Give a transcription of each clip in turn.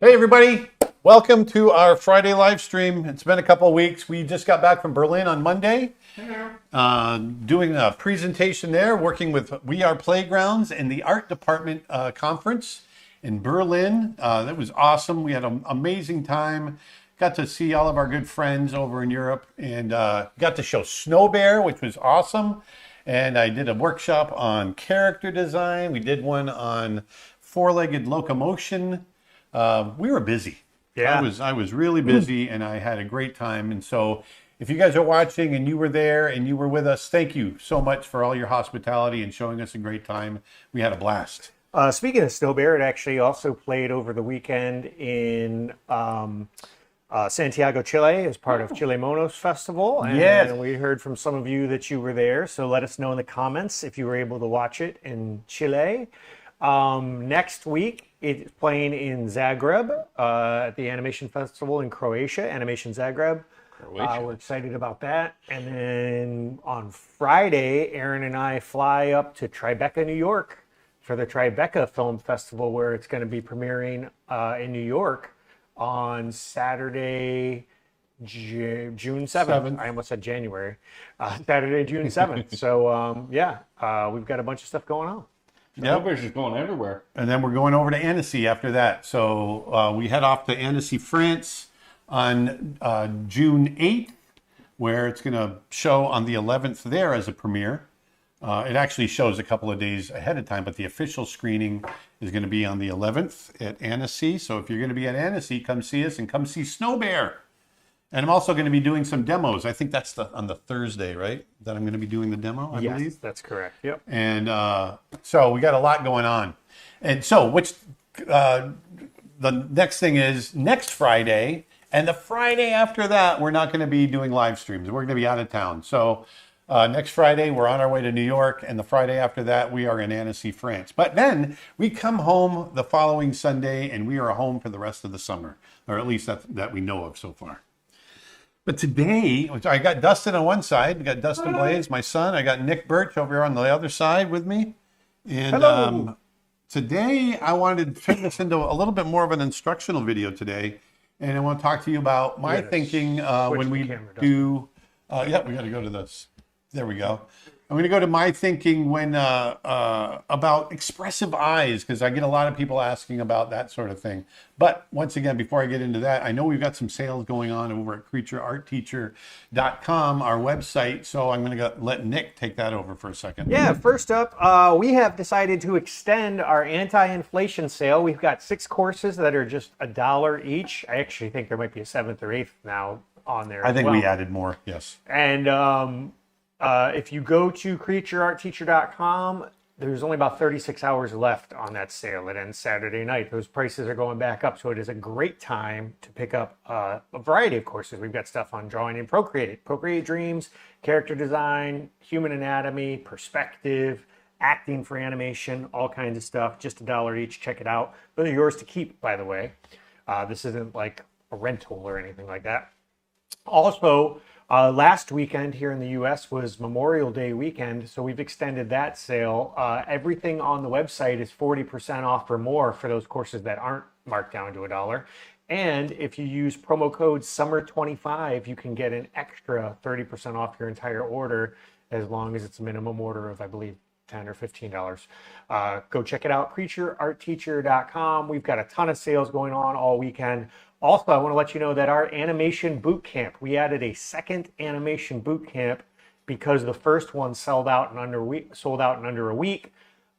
Hey everybody, welcome to our Friday live stream. It's been a couple of weeks. We just got back from Berlin on Monday, doing a presentation there, working with We Are Playgrounds and the art department conference in Berlin. That was awesome. We had an amazing time. Got to see all of our good friends over in Europe and got to show Snow Bear, which was awesome. And I did a workshop on character design. We did one on four-legged locomotion. We were busy. Yeah. I was really busy and I had a great time. And so if you guys are watching and you were there and you were with us, thank you so much for all your hospitality and showing us a great time. We had a blast. Speaking of Snow Bear, it actually also played over the weekend in Santiago, Chile, as part of Chile Monos Festival. And Yes. we heard from some of you that you were there. So let us know in the comments if you were able to watch it in Chile. Next week, it's playing in Zagreb at the Animation Festival in Croatia, Animation Zagreb. We're excited about that. And then on Friday, Aaron and I fly up to Tribeca, New York for the Tribeca Film Festival, where it's going to be premiering in New York on Saturday, June 7th. I almost said January. Saturday, June 7th. So, we've got a bunch of stuff going on. Yeah, Bear's just going everywhere. And then we're going over to Annecy after that. So we head off to Annecy, France on June 8th, where it's going to show on the 11th there as a premiere. It actually shows a couple of days ahead of time, but the official screening is going to be on the 11th at Annecy. So if you're going to be at Annecy, come see us and come see Snow Bear. And I'm also going to be doing some demos. I think that's on the Thursday, right? That I'm going to be doing the demo, I believe. Yes, that's correct. Yep. And so we got a lot going on. And so the next thing is next Friday, and the Friday after that, we're not going to be doing live streams. We're going to be out of town. So next Friday, we're on our way to New York, and the Friday after that, we are in Annecy, France. But then we come home the following Sunday, and we are home for the rest of the summer, or at least that we know of so far. But today, I got Dustin on one side, I got Dustin Blaise, my son. I got Nick Birch over here on the other side with me. And today, I wanted to turn this into a little bit more of an instructional video today. And I want to talk to you about my thinking when we do... we got to go to this. There we go. I'm going to go to my thinking when about expressive eyes, because I get a lot of people asking about that sort of thing. But once again, before I get into that, I know we've got some sales going on over at creatureartteacher.com, our website. So I'm going to let Nick take that over for a second. Yeah, first up, we have decided to extend our anti-inflation sale. We've got 6 courses that are just $1 each. I actually think there might be a 7th or 8th now on there. I think we added more, yes. And if you go to creatureartteacher.com, there's only about 36 hours left on that sale. It ends Saturday night. Those prices are going back up, so it is a great time to pick up a variety of courses. We've got stuff on drawing and Procreate Dreams, character design, human anatomy, perspective, acting for animation, all kinds of stuff. Just $1 each. Check it out. Those are yours to keep, by the way. This isn't like a rental or anything like that. Also, last weekend here in the U.S. was Memorial Day weekend, so we've extended that sale. Everything on the website is 40% off or more for those courses that aren't marked down to $1. And if you use promo code SUMMER25, you can get an extra 30% off your entire order, as long as it's a minimum order of, I believe, $10 or $15. Go check it out, creatureartteacher.com. We've got a ton of sales going on all weekend. Also, I want to let you know that our animation boot camp, we added a second animation boot camp because the first one sold out in under a week.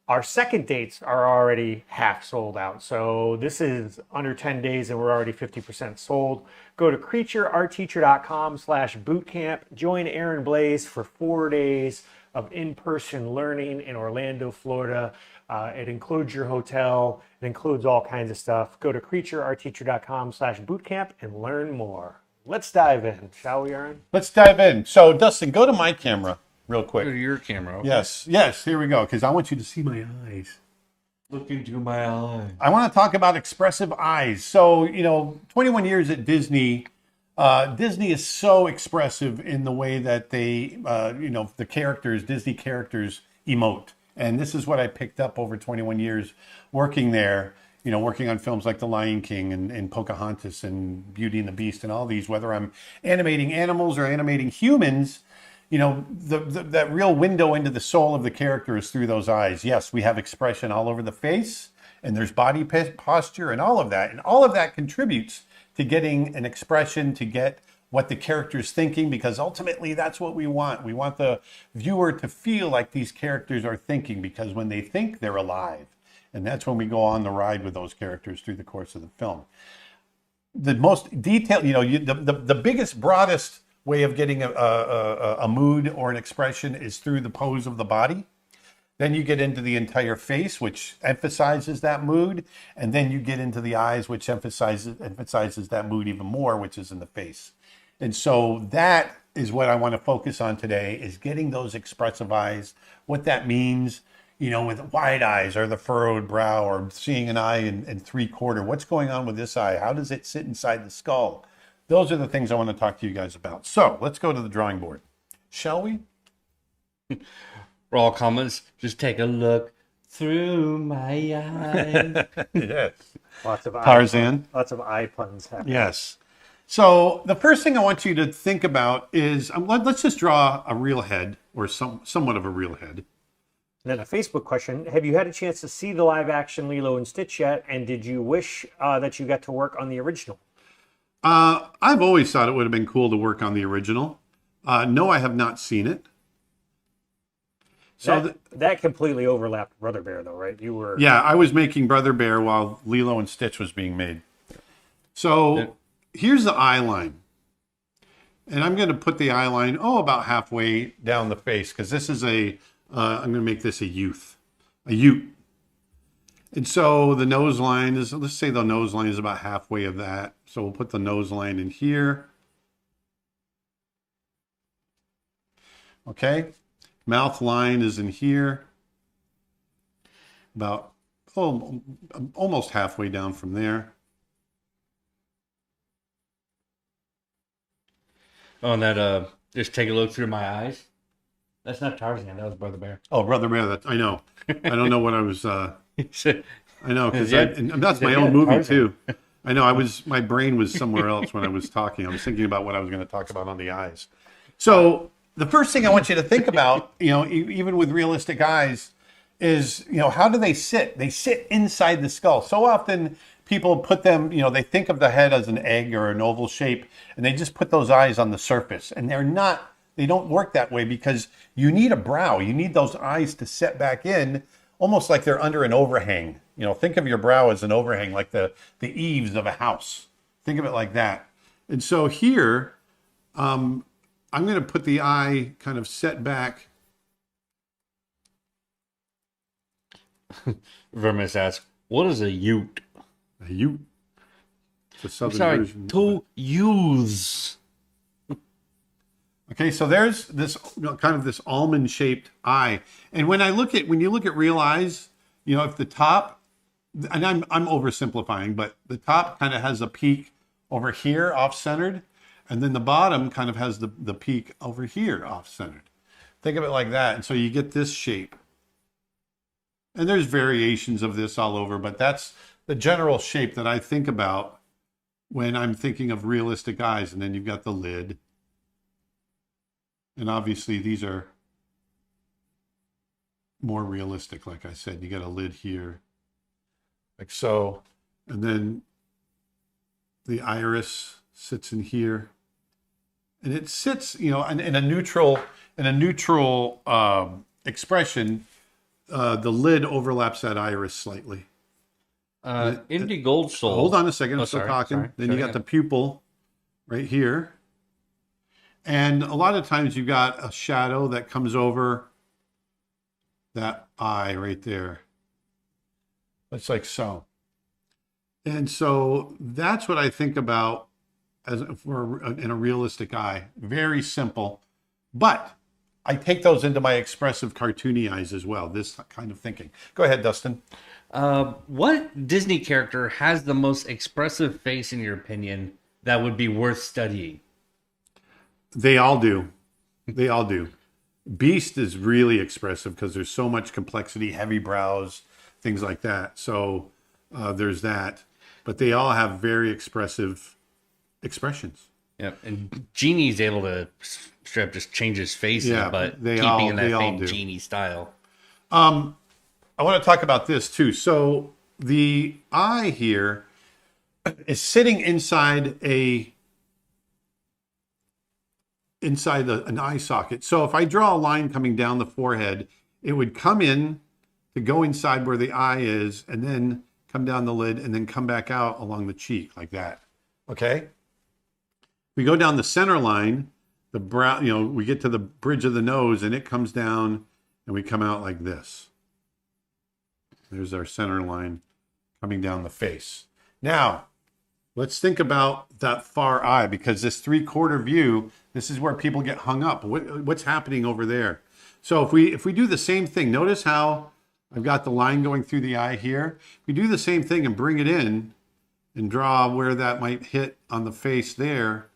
Our second dates are already half sold out. So this is under 10 days and we're already 50% sold. Go to creatureartteacher.com/bootcamp. Join Aaron Blaise for 4 days of in-person learning in Orlando, Florida. It includes your hotel. It includes all kinds of stuff. Go to creatureartteacher.com/bootcamp and learn more. Let's dive in, shall we, Aaron? Let's dive in. So, Dustin, go to my camera real quick. Go to your camera. Okay. Yes, here we go, because I want you to see my eyes. Look into my eye. I want to talk about expressive eyes. So, 21 years at Disney, Disney is so expressive in the way that they, the characters, Disney characters emote. And this is what I picked up over 21 years working there. working on films like The Lion King and Pocahontas and Beauty and the Beast and all these, whether I'm animating animals or animating humans, that real window into the soul of the character is through those eyes. Yes, we have expression all over the face, and there's body posture and all of that. And all of that contributes to getting an expression, to get what the character's thinking, because ultimately that's what we want. We want the viewer to feel like these characters are thinking, because when they think, they're alive. And that's when we go on the ride with those characters through the course of the film. The most detailed, the biggest, broadest way of getting a mood or an expression is through the pose of the body. Then you get into the entire face, which emphasizes that mood. And then you get into the eyes, which emphasizes that mood even more, which is in the face. And so that is what I want to focus on today, is getting those expressive eyes, what that means, with wide eyes or the furrowed brow, or seeing an eye in 3/4. What's going on with this eye? How does it sit inside the skull? Those are the things I want to talk to you guys about. So let's go to the drawing board, shall we? For all comments, just take a look through my eyes. Yes. Lots of Tarzan. Lots of eye puns happening. Yes. So the first thing I want you to think about is, let's just draw a real head, or somewhat of a real head. And then a Facebook question: have you had a chance to see the live action Lilo and Stitch yet? And did you wish that you got to work on the original? I've always thought it would have been cool to work on the original. No, I have not seen it. So that completely overlapped Brother Bear, though, right? You were... Yeah, I was making Brother Bear while Lilo and Stitch was being made. So here's the eye line. And I'm going to put the eye line, about halfway down the face, because this is I'm going to make this a ute. And so the nose line is, let's say the nose line is about halfway of that. So we'll put the nose line in here. Okay. Mouth line is in here. About, almost halfway down from there. Oh, and that, just take a look through my eyes. That's not Tarzan, that was Brother Bear. Oh, Brother Bear, I know. I don't know what I was, I know, because that's my yeah, own movie Tarzan. too. I know, my brain was somewhere else when I was talking. I was thinking about what I was going to talk about on the eyes. So the first thing I want you to think about, even with realistic eyes, is, how do they sit? They sit inside the skull. So often people put them, they think of the head as an egg or an oval shape, and they just put those eyes on the surface. And they don't work that way, because you need a brow. You need those eyes to set back in, almost like they're under an overhang. Think of your brow as an overhang, like the eaves of a house. Think of it like that. And so here, I'm going to put the eye kind of set back. Vermis asks, what is a ute? A ute. It's a southern I'm sorry, version. to use. Okay, so there's this kind of this almond-shaped eye, and when you look at real eyes, if the top, and I'm oversimplifying, but the top kind of has a peak over here, off-centered, and then the bottom kind of has the peak over here, off-centered. Think of it like that, and so you get this shape. And there's variations of this all over, but that's the general shape that I think about when I'm thinking of realistic eyes. And then you've got the lid. And obviously these are more realistic, like I said. You got a lid here, like so. And then the iris sits in here. And it sits, in a neutral expression. The lid overlaps that iris slightly. Indie Gold Soul. Hold on a second, I'm Oh, still sorry, talking. sorry. Then you got the pupil right here. And a lot of times you've got a shadow that comes over that eye right there. It's like so. And so that's what I think about as for in a realistic eye. Very simple, but I take those into my expressive, cartoony eyes as well. This kind of thinking. Go ahead, Dustin. What Disney character has the most expressive face, in your opinion, that would be worth studying? They all do. They all do. Beast is really expressive because there's so much complexity, heavy brows, things like that. So There's that. But they all have very expressive expressions. Yep. And Genie's able to straight up just change his face, Yeah, but they keeping all- in they that all same do. Genie style. I want to talk about this too. So the eye here is sitting inside an eye socket. So if I draw a line coming down the forehead, it would come in to go inside where the eye is, and then come down the lid, and then come back out along the cheek like that. Okay. We go down the center line, the brow, we get to the bridge of the nose, and it comes down, and we come out like this. There's our center line coming down the face. Now, let's think about that far eye, because this 3/4 view, this is where people get hung up. What's happening over there? So if we do the same thing, notice how I've got the line going through the eye here. If we do the same thing and bring it in and draw where that might hit on the face there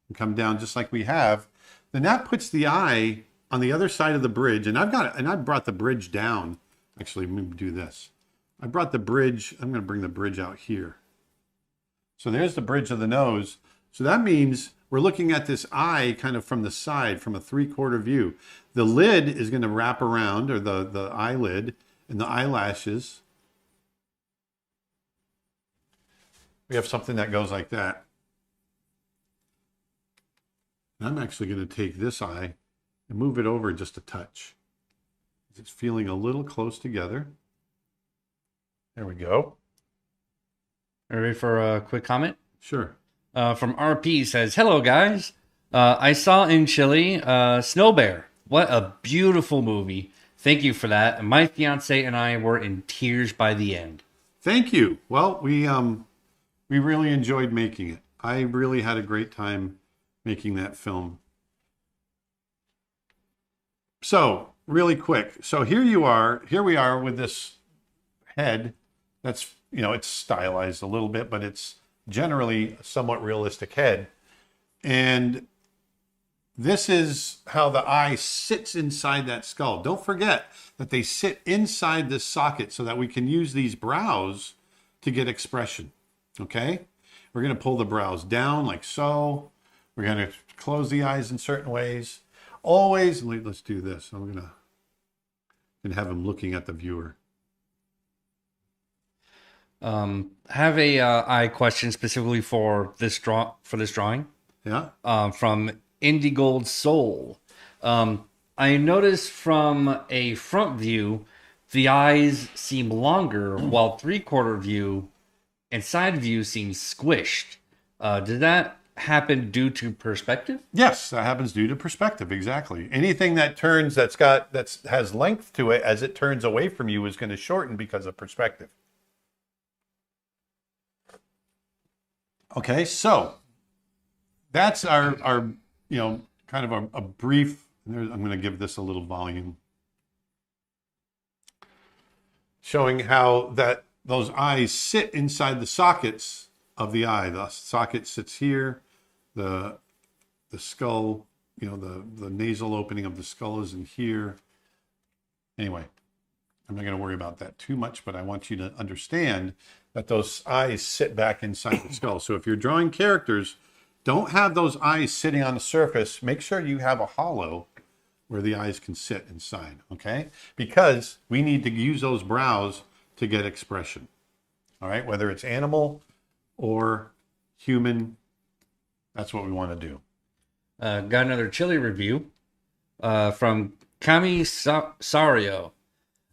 and come down just like we have, then that puts the eye on the other side of the bridge. And I've brought the bridge down. Actually, let me do this. I brought the bridge. I'm going to bring the bridge out here. So there's the bridge of the nose. So that means we're looking at this eye kind of from the side, from a 3/4 view. The lid is going to wrap around, or the eyelid and the eyelashes. We have something that goes like that. And I'm actually going to take this eye and move it over just a touch. It's feeling a little close together. There we go. Are you ready for a quick comment? Sure. From RP says, "Hello guys, I saw in Chile Snow Bear. What a beautiful movie. Thank you for that. And my fiance and I were in tears by the end." Thank you. Well, we really enjoyed making it. I really had a great time making that film. So, really quick. So here we are with this head that's, it's stylized a little bit, but it's generally a somewhat realistic head. And this is how the eye sits inside that skull. Don't forget that they sit inside this socket so that we can use these brows to get expression. Okay? We're going to pull the brows down like so. We're going to close the eyes in certain ways. Always, let's do this. I'm going to have him looking at the viewer. Have a eye question specifically for this drawing. Yeah. From Indie Gold Soul. I noticed from a front view, the eyes seem longer, while 3/4 view and side view seem squished. Did that happen due to perspective? Yes, that happens due to perspective. Exactly. Anything that turns that has length to it as it turns away from you is going to shorten because of perspective. Okay, so that's our kind of a brief. I'm going to give this a little volume, showing how those eyes sit inside the sockets of the eye. The socket sits here. The skull, the nasal opening of the skull is in here. Anyway, I'm not going to worry about that too much, but I want you to understand that those eyes sit back inside the skull. So if you're drawing characters, don't have those eyes sitting on the surface. Make sure you have a hollow where the eyes can sit inside, okay? Because we need to use those brows to get expression, all right? Whether it's animal or human, that's what we want to do. Got another Chile review from Kami Sario.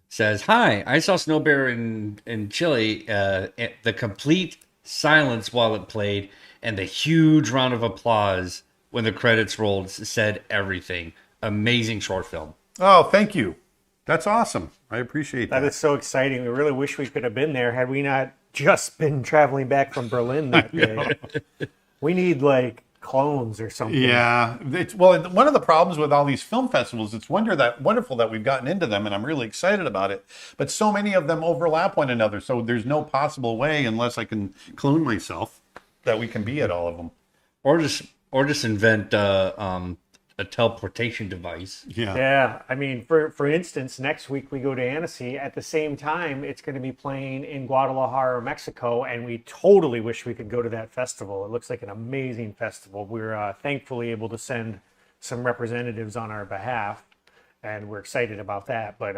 Says, "Hi, I saw Snow Bear in Chile. The complete silence while it played and the huge round of applause when the credits rolled said everything. Amazing short film." Oh, thank you. That's awesome. I appreciate that. That is so exciting. We really wish we could have been there had we not just been traveling back from Berlin that day. We need clones or something. Yeah. One of the problems with all these film festivals, it's wonderful that we've gotten into them, and I'm really excited about it. But so many of them overlap one another, so there's no possible way, unless I can clone myself, that we can be at all of them. Or just invent a teleportation device. Yeah. Yeah, I mean, for instance, next week we go to Annecy. At the same time, it's going to be playing in Guadalajara, Mexico, and we totally wish we could go to that festival. It looks like an amazing festival. We're thankfully able to send some representatives on our behalf, and we're excited about that. But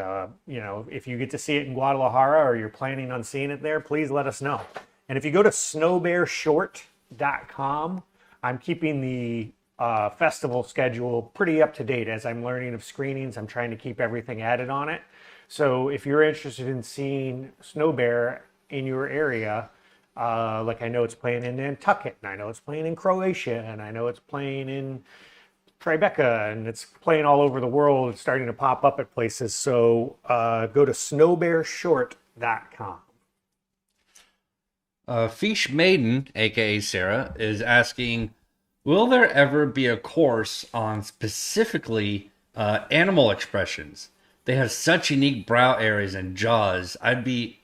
you know, if you get to see it in Guadalajara or you're planning on seeing it there, please let us know. And if you go to snowbearshort.com, I'm keeping the festival schedule pretty up to date as I'm learning of screenings. I'm trying to keep everything added on it. So if you're interested in seeing Snow Bear in your area, like I know it's playing in Nantucket, and I know it's playing in Croatia, and I know it's playing in Tribeca, and it's playing all over the world. It's starting to pop up at places. So go to snowbearshort.com. Fish Maiden, aka Sarah, is asking, will there ever be a course on specifically animal expressions? They have such unique brow areas and jaws. It'd be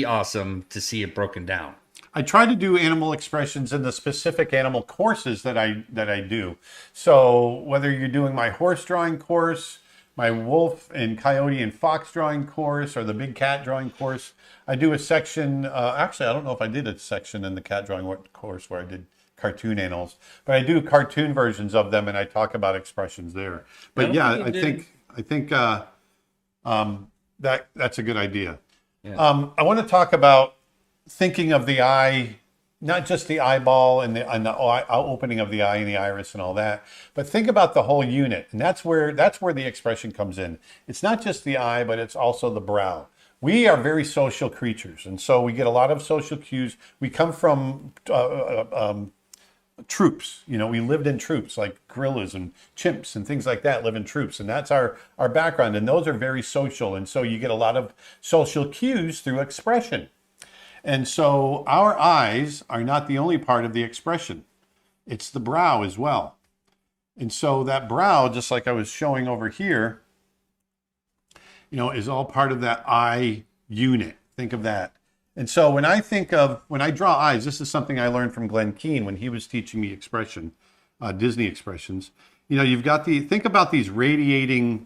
awesome to see it broken down. I try to do animal expressions in the specific animal courses that I do. So whether you're doing my horse drawing course, my wolf and coyote and fox drawing course, or the big cat drawing course, I do a section. Actually, I don't know if I did a section in the cat drawing course where I did cartoon animals, but I do cartoon versions of them, and I talk about expressions there. But yeah, I think that's a good idea. Yeah. I want to talk about thinking of the eye, not just the eyeball and the opening of the eye and the iris and all that, but think about the whole unit, and that's where the expression comes in. It's not just the eye, but it's also the brow. We are very social creatures, and so we get a lot of social cues. We come from troops. You know, we lived in troops, like gorillas and chimps and things like that live in troops, and that's our background, and those are very social, and so you get a lot of social cues through expression. And so our eyes are not the only part of the expression. It's the brow as well. And so that brow, just like I was showing over here, you know, is all part of that eye unit. Think of that. And so when I draw eyes, this is something I learned from Glenn Keane when he was teaching me expression, Disney expressions. You know, think about these radiating,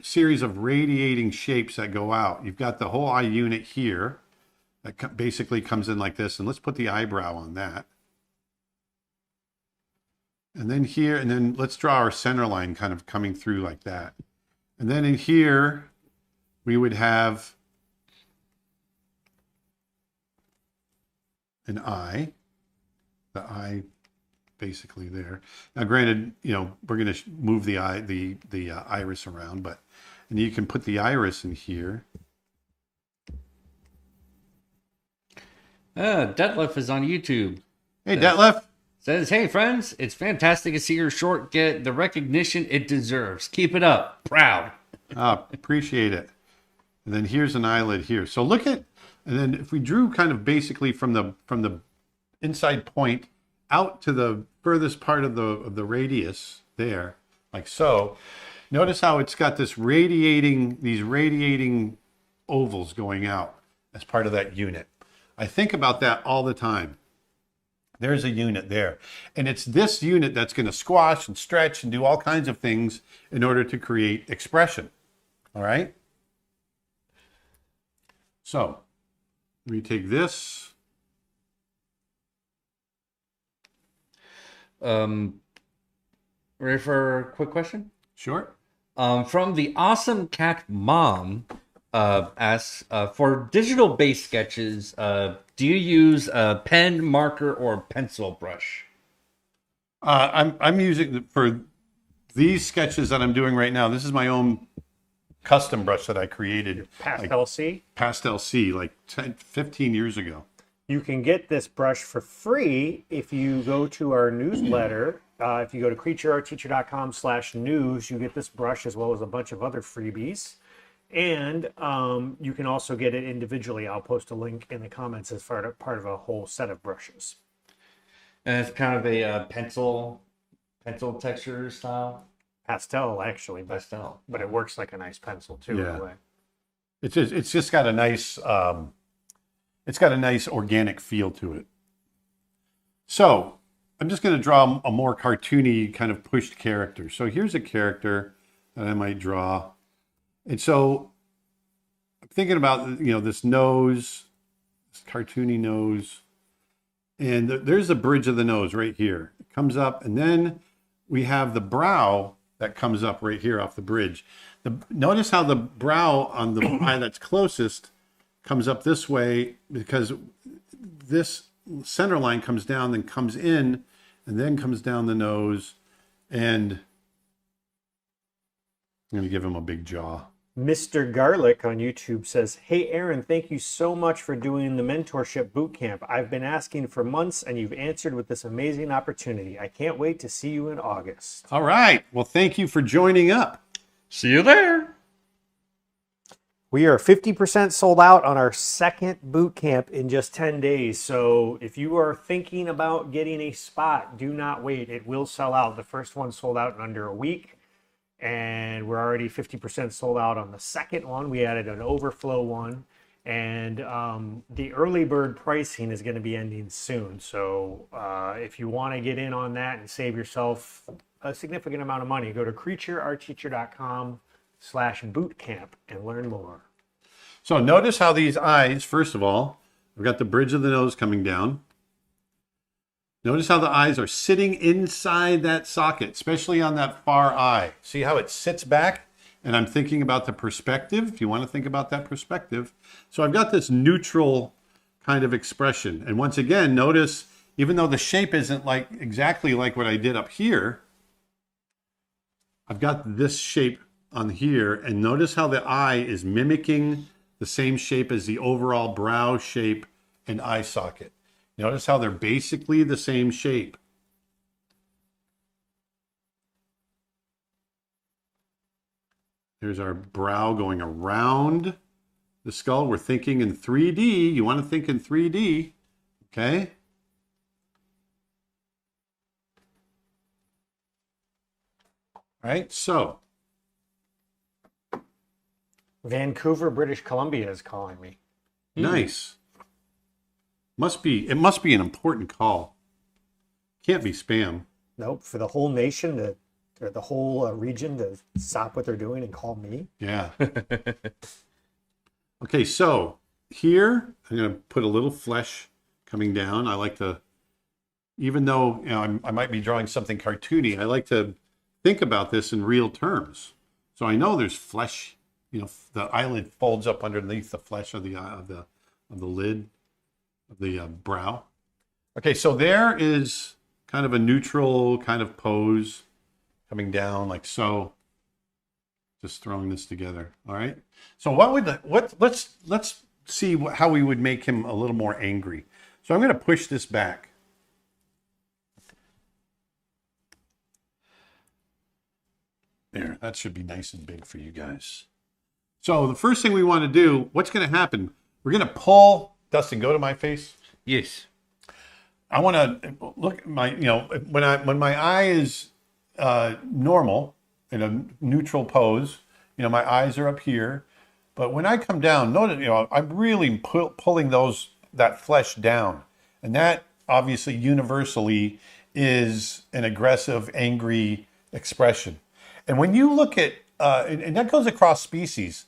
series of radiating shapes that go out. You've got the whole eye unit here that basically comes in like this. And let's put the eyebrow on that. And then here, and then let's draw our center line kind of coming through like that. And then in here, we would have an eye, the eye basically there. Now, granted, you know, we're going to move the eye, the iris around, but, and you can put the iris in here. Detlef is on YouTube. Hey, Detlef. Says, hey, friends, it's fantastic to see your short get the recognition it deserves. Keep it up. Proud. Appreciate it. And then here's an eyelid here. So look at, and then if we drew kind of basically from the inside point out to the furthest part of the radius there, like so, notice how it's got these radiating ovals going out as part of that unit. I think about that all the time. There's a unit there. And it's this unit that's going to squash and stretch and do all kinds of things in order to create expression. All right? So, we take this. Ready for a quick question? Sure. From the Awesome Cat Mom, asks, for digital-based sketches, do you use a pen, marker, or pencil brush? I'm using, for these sketches that I'm doing right now, this is my own custom brush that I created. Pastel C? Pastel C, like 15 years ago. You can get this brush for free if you go to our newsletter. If you go to creatureartteacher.com/news, you get this brush as well as a bunch of other freebies. And you can also get it individually. I'll post a link in the comments as part of a whole set of brushes. And it's kind of a pencil texture style. Pastel, actually, but it works like a nice pencil too. Yeah. In a way. It's just got a nice organic feel to it. So I'm just going to draw a more cartoony kind of pushed character. So here's a character that I might draw. And so I'm thinking about, this nose, this cartoony nose. And there's the bridge of the nose right here. It comes up, and then we have the brow that comes up right here off the bridge. Notice how the brow on the eye that's closest comes up this way, because this center line comes down, then comes in, and then comes down the nose. And I'm going to give him a big jaw. Mr. Garlic on YouTube says, "Hey Aaron, thank you so much for doing the mentorship bootcamp. I've been asking for months and you've answered with this amazing opportunity. I can't wait to see you in August." All right. Well, thank you for joining up. See you there. We are 50% sold out on our second boot camp in just 10 days. So if you are thinking about getting a spot, do not wait. It will sell out. The first one sold out in under a week. And we're already 50% sold out on the second one. We added an overflow one. And the early bird pricing is going to be ending soon. So if you want to get in on that and save yourself a significant amount of money, go to creatureartteacher.com/bootcamp and learn more. So notice how these eyes, first of all, I've got the bridge of the nose coming down. Notice how the eyes are sitting inside that socket, especially on that far eye. See how it sits back? And I'm thinking about the perspective, if you want to think about that perspective. So I've got this neutral kind of expression. And once again, notice, even though the shape isn't exactly like what I did up here, I've got this shape on here. And notice how the eye is mimicking the same shape as the overall brow shape and eye socket. Notice how they're basically the same shape. There's our brow going around the skull. We're thinking in 3D. You want to think in 3D, okay? All right, so. Vancouver, British Columbia is calling me. Nice. It must be an important call. Can't be spam. Nope, for the whole nation or the whole region to stop what they're doing and call me. Yeah. Okay, so here I'm going to put a little flesh coming down. I like to, even though I might be drawing something cartoony, I like to think about this in real terms. So I know there's flesh. The eyelid folds up underneath the flesh of the lid of the brow. Okay, so there is kind of a neutral kind of pose coming down like so. Just throwing this together. All right. So let's see how we would make him a little more angry. So I'm going to push this back. There, that should be nice and big for you guys. So the first thing we want to do, what's going to happen? We're going to pull, Dustin, go to my face. Yes. I want to look at my, when my eye is normal in a neutral pose, my eyes are up here. But when I come down, notice, I'm really pulling that flesh down. And that obviously universally is an aggressive, angry expression. And when you look at, and that goes across species,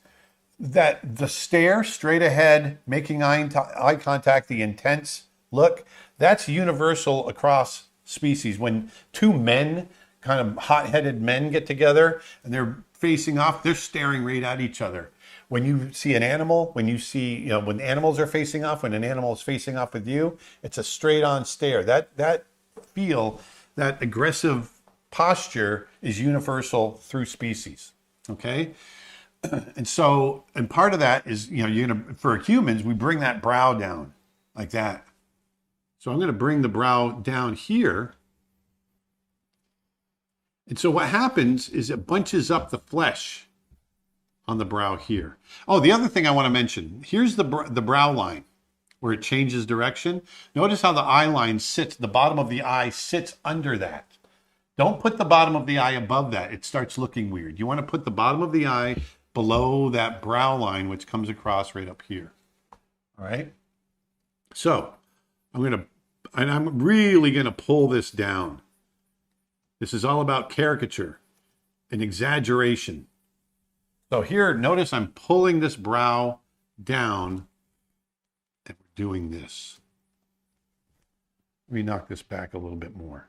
that the stare straight ahead, making eye contact, the intense look, that's universal across species. When two men, kind of hot-headed men, get together and they're facing off, they're staring right at each other. When you see an animal, when you see, when animals are facing off, when an animal is facing off with you, it's a straight-on stare. That aggressive posture is universal through species. Okay. And part of that is, for humans, we bring that brow down like that. So I'm going to bring the brow down here. And so what happens is it bunches up the flesh on the brow here. Oh, the other thing I want to mention, here's the brow line where it changes direction. Notice how the eye line sits, the bottom of the eye sits under that. Don't put the bottom of the eye above that. It starts looking weird. You want to put the bottom of the eye below that brow line, which comes across right up here. All right. So I'm going to I'm really going to pull this down. This is all about caricature and exaggeration. So here, notice I'm pulling this brow down and we're doing this. Let me knock this back a little bit more.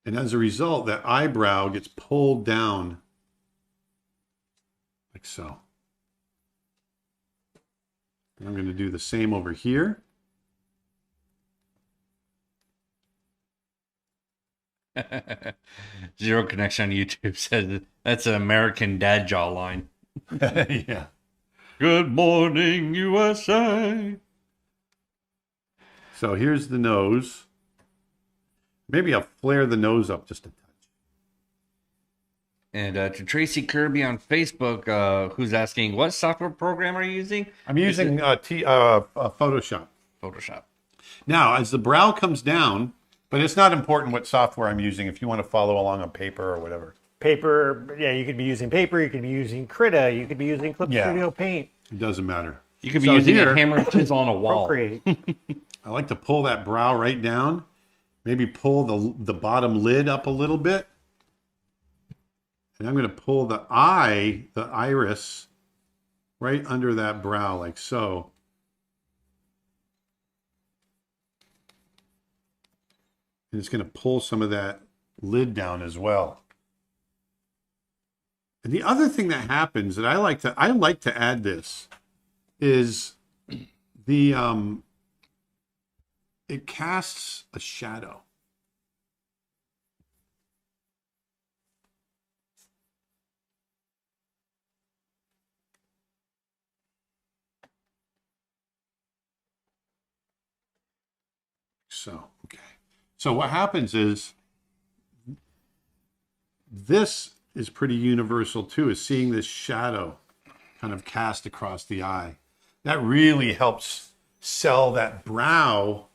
And as a result, that eyebrow gets pulled down like so. And I'm going to do the same over here. Zero Connection on YouTube says that's an American dad jawline. Yeah. Good morning, USA. So here's the nose. Maybe I'll flare the nose up just a touch. And to Tracy Kirby on Facebook, who's asking, what software program are you using? I'm using Photoshop. Photoshop. Now, as the brow comes down, but it's not important what software I'm using if you want to follow along on paper or whatever. Paper, yeah, you could be using paper, you could be using Krita, you could be using Clip Yeah. Studio Paint. It doesn't matter. You could be So using here- a hammer and chisel on a wall. Procreate. I like to pull that brow right down. Maybe pull the bottom lid up a little bit. And I'm going to pull the iris, right under that brow like so. And it's going to pull some of that lid down as well. And the other thing that happens that I like to add this is the it casts a shadow. So, okay. So what happens is this is pretty universal too, is seeing this shadow kind of cast across the eye. That really helps sell that brow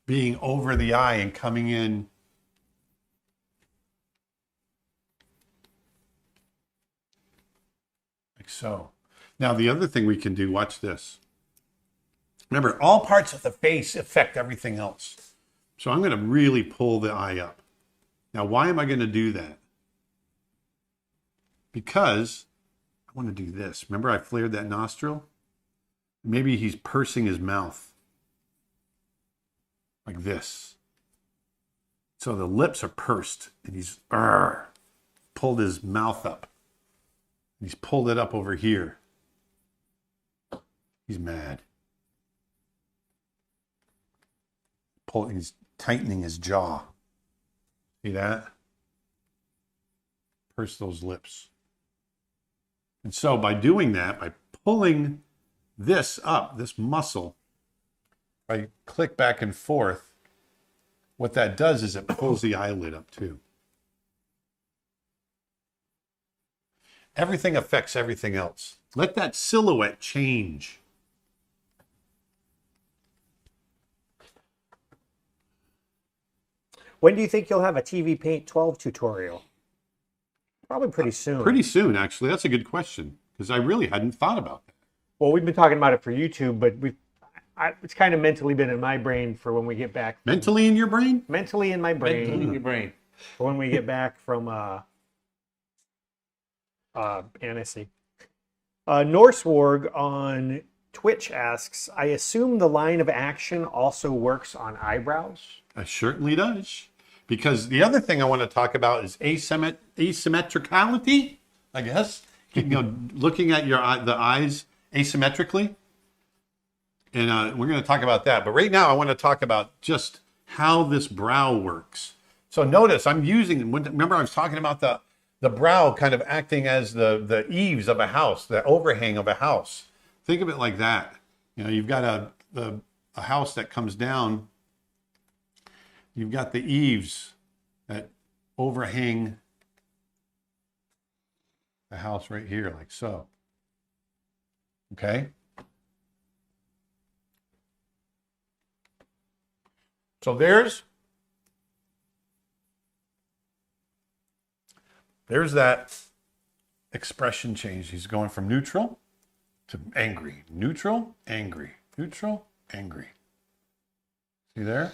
being over the eye and coming in like so. Now, the other thing we can do, watch this. Remember, all parts of the face affect everything else. So I'm going to really pull the eye up. Now, why am I going to do that? Because I want to do this. Remember I flared that nostril? Maybe he's pursing his mouth. Like this. So the lips are pursed and he's pulled his mouth up. He's pulled it up over here. He's mad. He's tightening his jaw. See that? Purse those lips. And so by doing that, by pulling this up, this muscle, I click back and forth, what that does is it pulls the eyelid up too. Everything affects everything else. Let that silhouette change. When do you think you'll have a TV Paint 12 tutorial? Probably pretty soon. Pretty soon, actually. That's a good question because I really hadn't thought about that. Well, we've been talking about it for YouTube, but it's kind of mentally been in my brain for when we get back. Mentally in your brain? Mentally in my brain. Mentally in your brain. For when we get back from Annecy. Norsewarg on Twitch asks, I assume the line of action also works on eyebrows? It certainly does. Because the other thing I want to talk about is asymmetricality, I guess. You know, looking at the eyes asymmetrically. And we're going to talk about that. But right now I want to talk about just how this brow works. So notice I'm using, remember I was talking about the brow kind of acting as the eaves of a house, the overhang of a house. Think of it like that. You know, you've got a house that comes down. You've got the eaves that overhang the house right here, like so. Okay? So there's that expression change. He's going from neutral to angry. Neutral, angry. Neutral, angry. See there?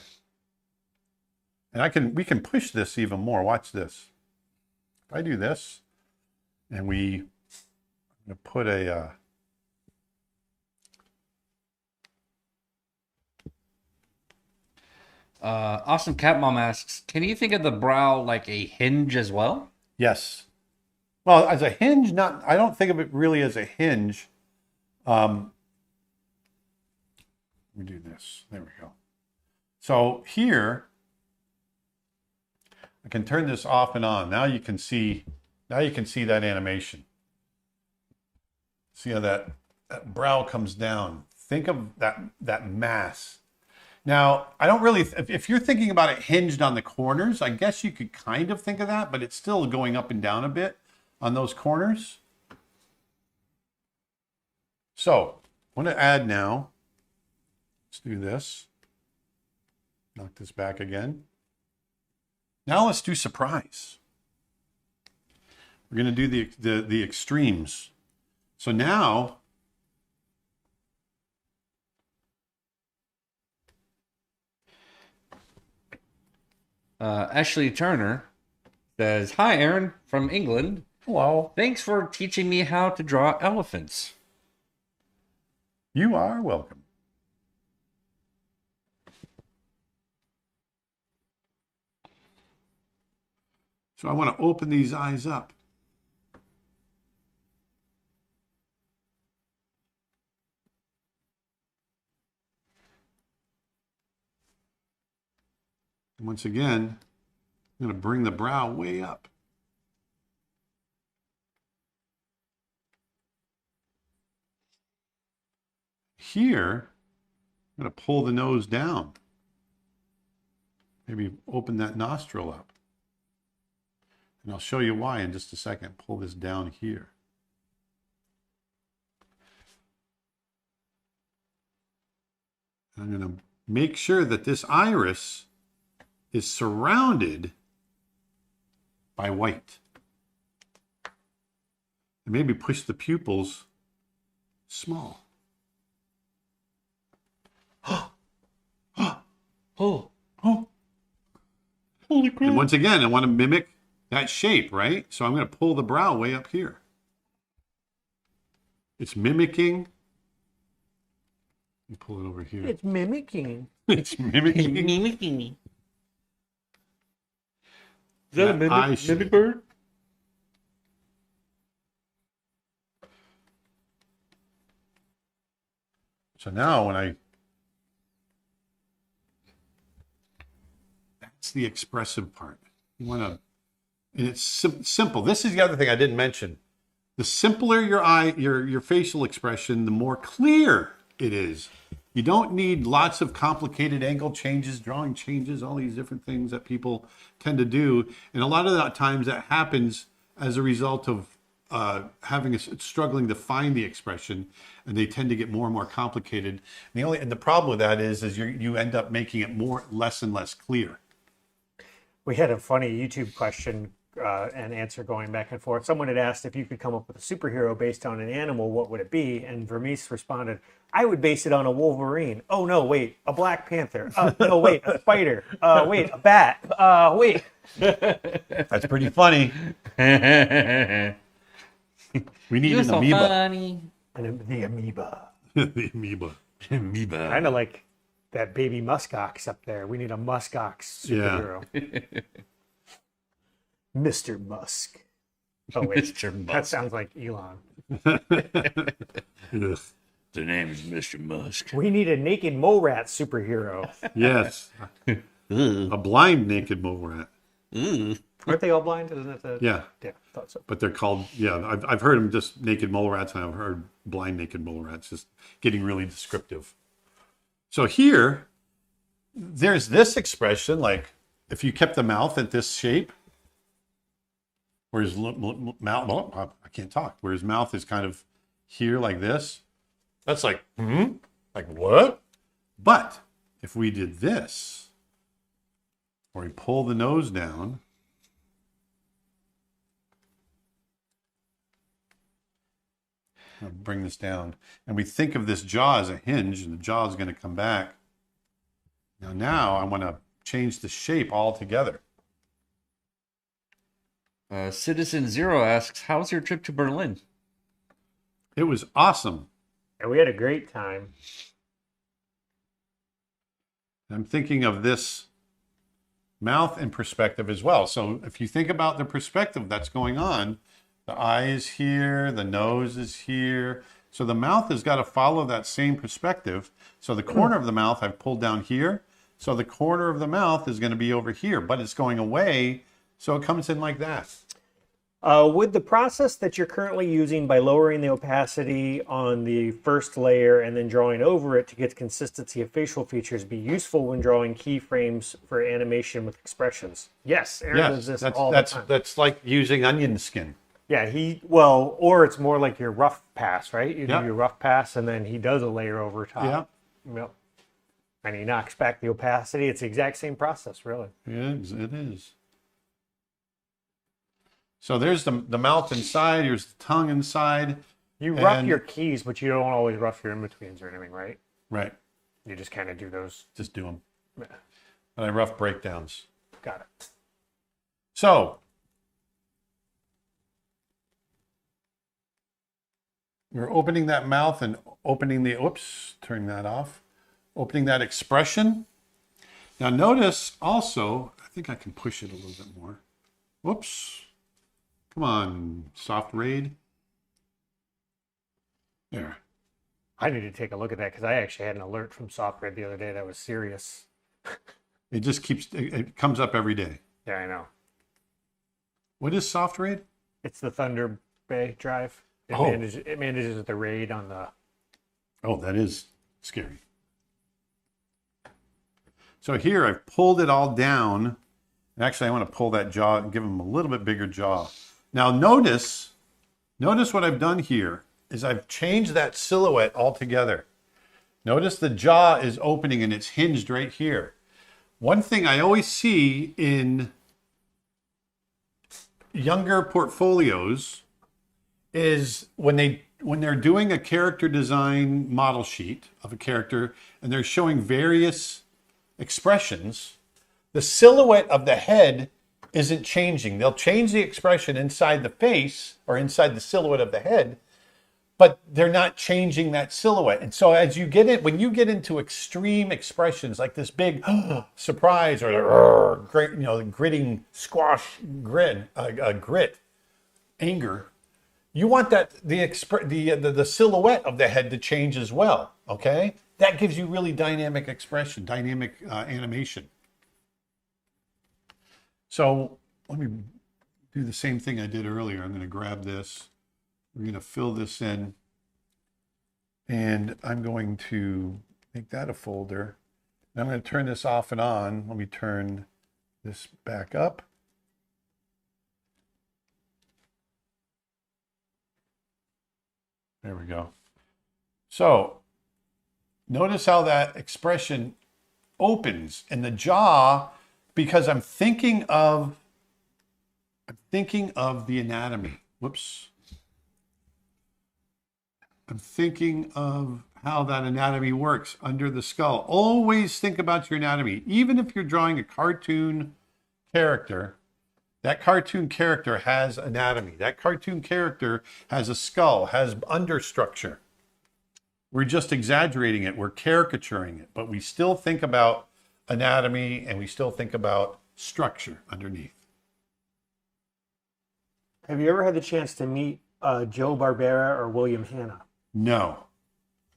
And we can push this even more. Watch this. If I do this, and I'm going to put a Awesome Cat Mom asks, can you think of the brow like a hinge as well? yes. Well, as a hinge, not. I don't think of it really as a hinge. Let me do this. There we go. So here, I can turn this off and on. Now you can see. Now you can see that animation. See how that brow comes down. Think of that mass. Now, I don't really, if you're thinking about it hinged on the corners, I guess you could kind of think of that, but it's still going up and down a bit on those corners. So, I want to add now, let's do this. Knock this back again. Now let's do surprise. We're going to do the extremes. So now, Ashley Turner says, hi, Aaron from England. hello. Thanks for teaching me how to draw elephants. You are welcome. So I want to open these eyes up. And once again, I'm going to bring the brow way up. Here, I'm going to pull the nose down. Maybe open that nostril up. And I'll show you why in just a second. Pull this down here. I'm going to make sure that this iris is surrounded by white. And maybe push the pupils small. Oh, Oh. holy crap. And once again, I want to mimic that shape, right? So I'm going to pull the brow way up here. It's mimicking. Let me pull it over here. It's mimicking. It's mimicking. Mimicking. Is that a eye mimic, shape. mimic bird? So now that's the expressive part. You want to, and it's simple. This is the other thing I didn't mention. The simpler your facial expression, the more clear it is. You don't need lots of complicated angle changes, drawing changes, all these different things that people tend to do. And a lot of that times that happens as a result of struggling to find the expression, and they tend to get more and more complicated. And the problem with that is you end up making it less and less clear. We had a funny YouTube question and answer going back and forth. Someone had asked if you could come up with a superhero based on an animal, what would it be? And Vermees responded, I would base it on a Wolverine. Oh, no, wait, a Black Panther. No, wait, a spider. Wait, a bat. Wait. That's pretty funny. We need You're an so amoeba. funny. And the amoeba. The amoeba. Amoeba. Kind of like that baby muskox up there. We need a muskox superhero. Mr. Musk. Oh, wait. Mr. That Musk. sounds like Elon. Ugh. The name is Mr. Musk. We need a naked mole rat superhero. Yes. A blind naked mole rat. Aren't they all blind? Isn't it the... Yeah. Yeah, thought so. But they're called, I've heard them just naked mole rats, and I've heard blind naked mole rats, just getting really descriptive. So here, there's this expression, like if you kept the mouth at this shape, where his mouth, I can't talk, where his mouth is kind of here like this. That's like, like what? But if we did this, or we pull the nose down, I'll bring this down. And we think of this jaw as a hinge, and the jaw is going to come back. Now I want to change the shape altogether. Citizen Zero asks, how's your trip to Berlin? It was awesome. And we had a great time. I'm thinking of this mouth in perspective as well. So if you think about the perspective that's going on, the eye is here, the nose is here. So the mouth has got to follow that same perspective. So the corner of the mouth I've pulled down here. So the corner of the mouth is going to be over here, but it's going away. So it comes in like that. Would the process that you're currently using by lowering the opacity on the first layer and then drawing over it to get consistency of facial features be useful when drawing keyframes for animation with expressions? Yes, Aaron does this all the time. That's like using onion skin. Yeah, or it's more like your rough pass, right? You do Yep. your rough pass and then he does a layer over top. Yeah. Yep. And he knocks back the opacity. It's the exact same process, really. It is. So there's the mouth inside, here's the tongue inside. You rough your keys, but you don't always rough your in-betweens or anything, right? Right. You just kind of do those. Just do them. Yeah. And I rough breakdowns. Got it. So we're opening that mouth and opening turn that off. Opening that expression. Now notice also, I think I can push it a little bit more. Whoops. Come on, soft raid. There. I need to take a look at that because I actually had an alert from SoftRed the other day that was serious. It just it comes up every day. Yeah, I know. What is soft raid? It's the Thunder Bay drive. It manages the raid on the... Oh, that is scary. So here I've pulled it all down. And actually, I want to pull that jaw and give him a little bit bigger jaw. Now notice what I've done here is I've changed that silhouette altogether. Notice the jaw is opening and it's hinged right here. One thing I always see in younger portfolios is when they're doing a character design model sheet of a character and they're showing various expressions, the silhouette of the head isn't changing. They'll change the expression inside the face or inside the silhouette of the head, but they're not changing that silhouette. And so as you get it, when you get into extreme expressions like this big surprise or great, gritting squash grit, anger, you want that the silhouette of the head to change as well. Okay, that gives you really dynamic expression, dynamic animation. So let me do the same thing I did earlier. I'm going to grab this. We're going to fill this in. And I'm going to make that a folder. And I'm going to turn this off and on. Let me turn this back up. There we go. So notice how that expression opens in the jaw, because I'm thinking of the anatomy. Whoops. I'm thinking of how that anatomy works under the skull. Always think about your anatomy. Even if you're drawing a cartoon character, that cartoon character has anatomy. That cartoon character has a skull, has understructure. We're just exaggerating it. We're caricaturing it, but we still think about anatomy and we still think about structure underneath. Have you ever had the chance to meet Joe Barbera or William Hanna? No,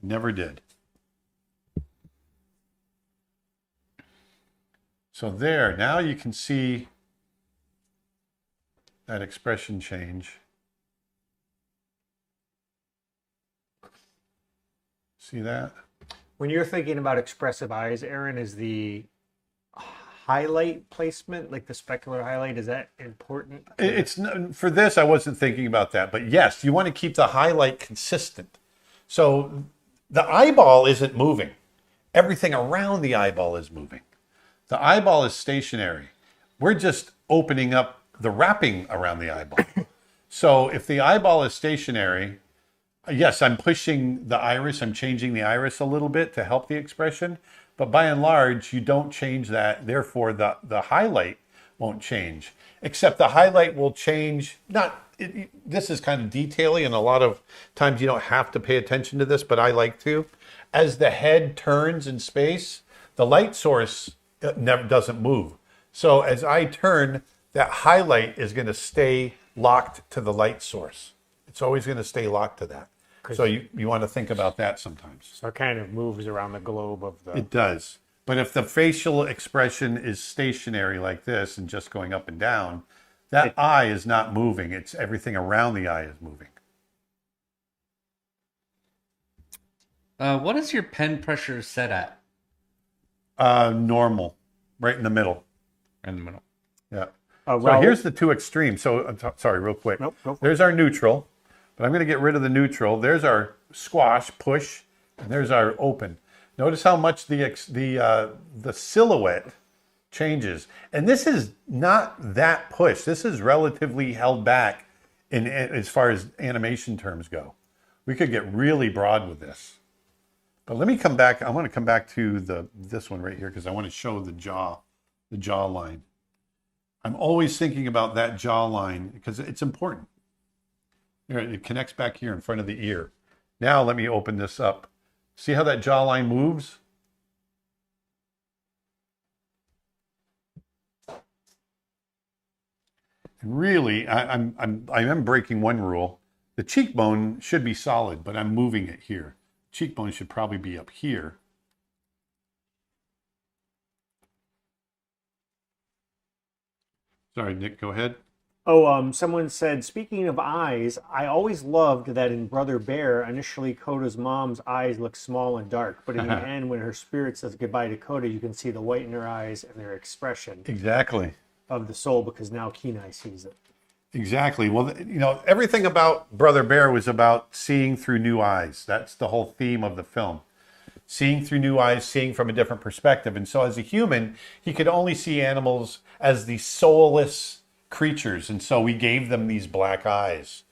never did. So there, now you can see that expression change. See that? When you're thinking about expressive eyes, Aaron, is the highlight placement, like the specular highlight, is that important? It's for this, I wasn't thinking about that, but yes, you want to keep the highlight consistent. So the eyeball isn't moving. Everything around the eyeball is moving. The eyeball is stationary. We're just opening up the wrapping around the eyeball. So if the eyeball is stationary, Yes, I'm pushing the iris. I'm changing the iris a little bit to help the expression. But by and large, you don't change that. Therefore, the highlight won't change. Except the highlight will change. This is kind of detaily, and a lot of times you don't have to pay attention to this, but I like to. As the head turns in space, the light source never doesn't move. So as I turn, that highlight is going to stay locked to the light source. It's always going to stay locked to that. So you want to think about that sometimes. So it kind of moves around the globe of the... It does. But if the facial expression is stationary like this and just going up and down, that eye is not moving. It's everything around the eye is moving. What is your pen pressure set at? Normal, right in the middle. In the middle. Yeah. well, So here's the two extremes. So sorry, real quick. Nope, go for There's our neutral, but I'm going to get rid of the neutral. There's our squash, push, and there's our open. Notice how much the silhouette changes. And this is not that push. This is relatively held back in as far as animation terms go. We could get really broad with this. But let me come back. I want to come back to this one right here because I want to show the jaw line. I'm always thinking about that jaw line because it's important. It connects back here in front of the ear. Now let me open this up. See how that jawline moves? Really, I am breaking one rule. The cheekbone should be solid, but I'm moving it here. Cheekbone should probably be up here. Sorry, Nick, go ahead. Someone said, speaking of eyes, I always loved that in Brother Bear, initially Coda's mom's eyes look small and dark, but in the end, when her spirit says goodbye to Coda, you can see the white in her eyes and their expression Exactly. of the soul because now Kenai sees it. Exactly. Well, everything about Brother Bear was about seeing through new eyes. That's the whole theme of the film. Seeing through new eyes, seeing from a different perspective. And so as a human, he could only see animals as the soulless creatures. And so we gave them these black eyes.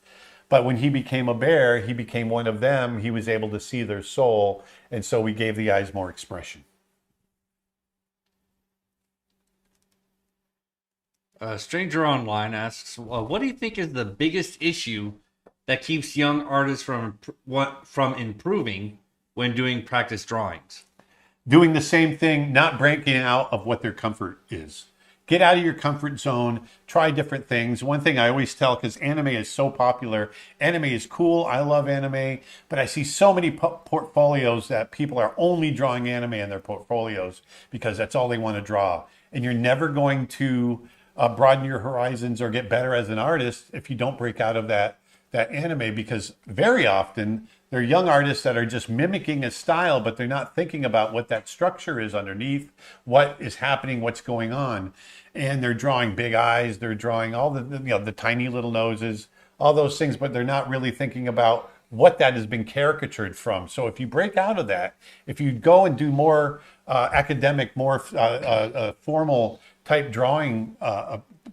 But when he became a bear, he became one of them. He was able to see their soul. And so we gave the eyes more expression. Stranger Online asks, what do you think is the biggest issue that keeps young artists from improving when doing practice drawings? Doing the same thing, not breaking out of what their comfort is. Get out of your comfort zone, try different things. One thing I always tell, because anime is so popular, anime is cool, I love anime, but I see so many portfolios that people are only drawing anime in their portfolios because that's all they want to draw. And you're never going to broaden your horizons or get better as an artist if you don't break out of that anime, because very often they're young artists that are just mimicking a style, but they're not thinking about what that structure is underneath, what is happening, what's going on. And they're drawing big eyes, they're drawing all the tiny little noses, all those things, but they're not really thinking about what that has been caricatured from. So if you break out of that, if you go and do more academic, more formal type drawing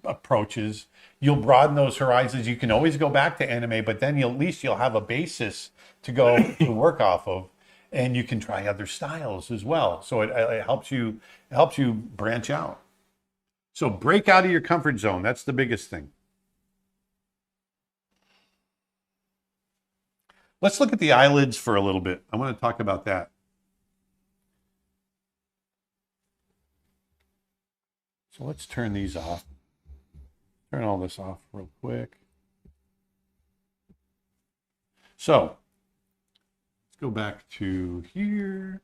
approaches, you'll broaden those horizons. You can always go back to anime, but then at least you'll have a basis to go to work off of, and you can try other styles as well. So it helps you branch out. So break out of your comfort zone. That's the biggest thing. Let's look at the eyelids for a little bit. I want to talk about that. So let's turn these off. Turn all this off real quick. So let's go back to here.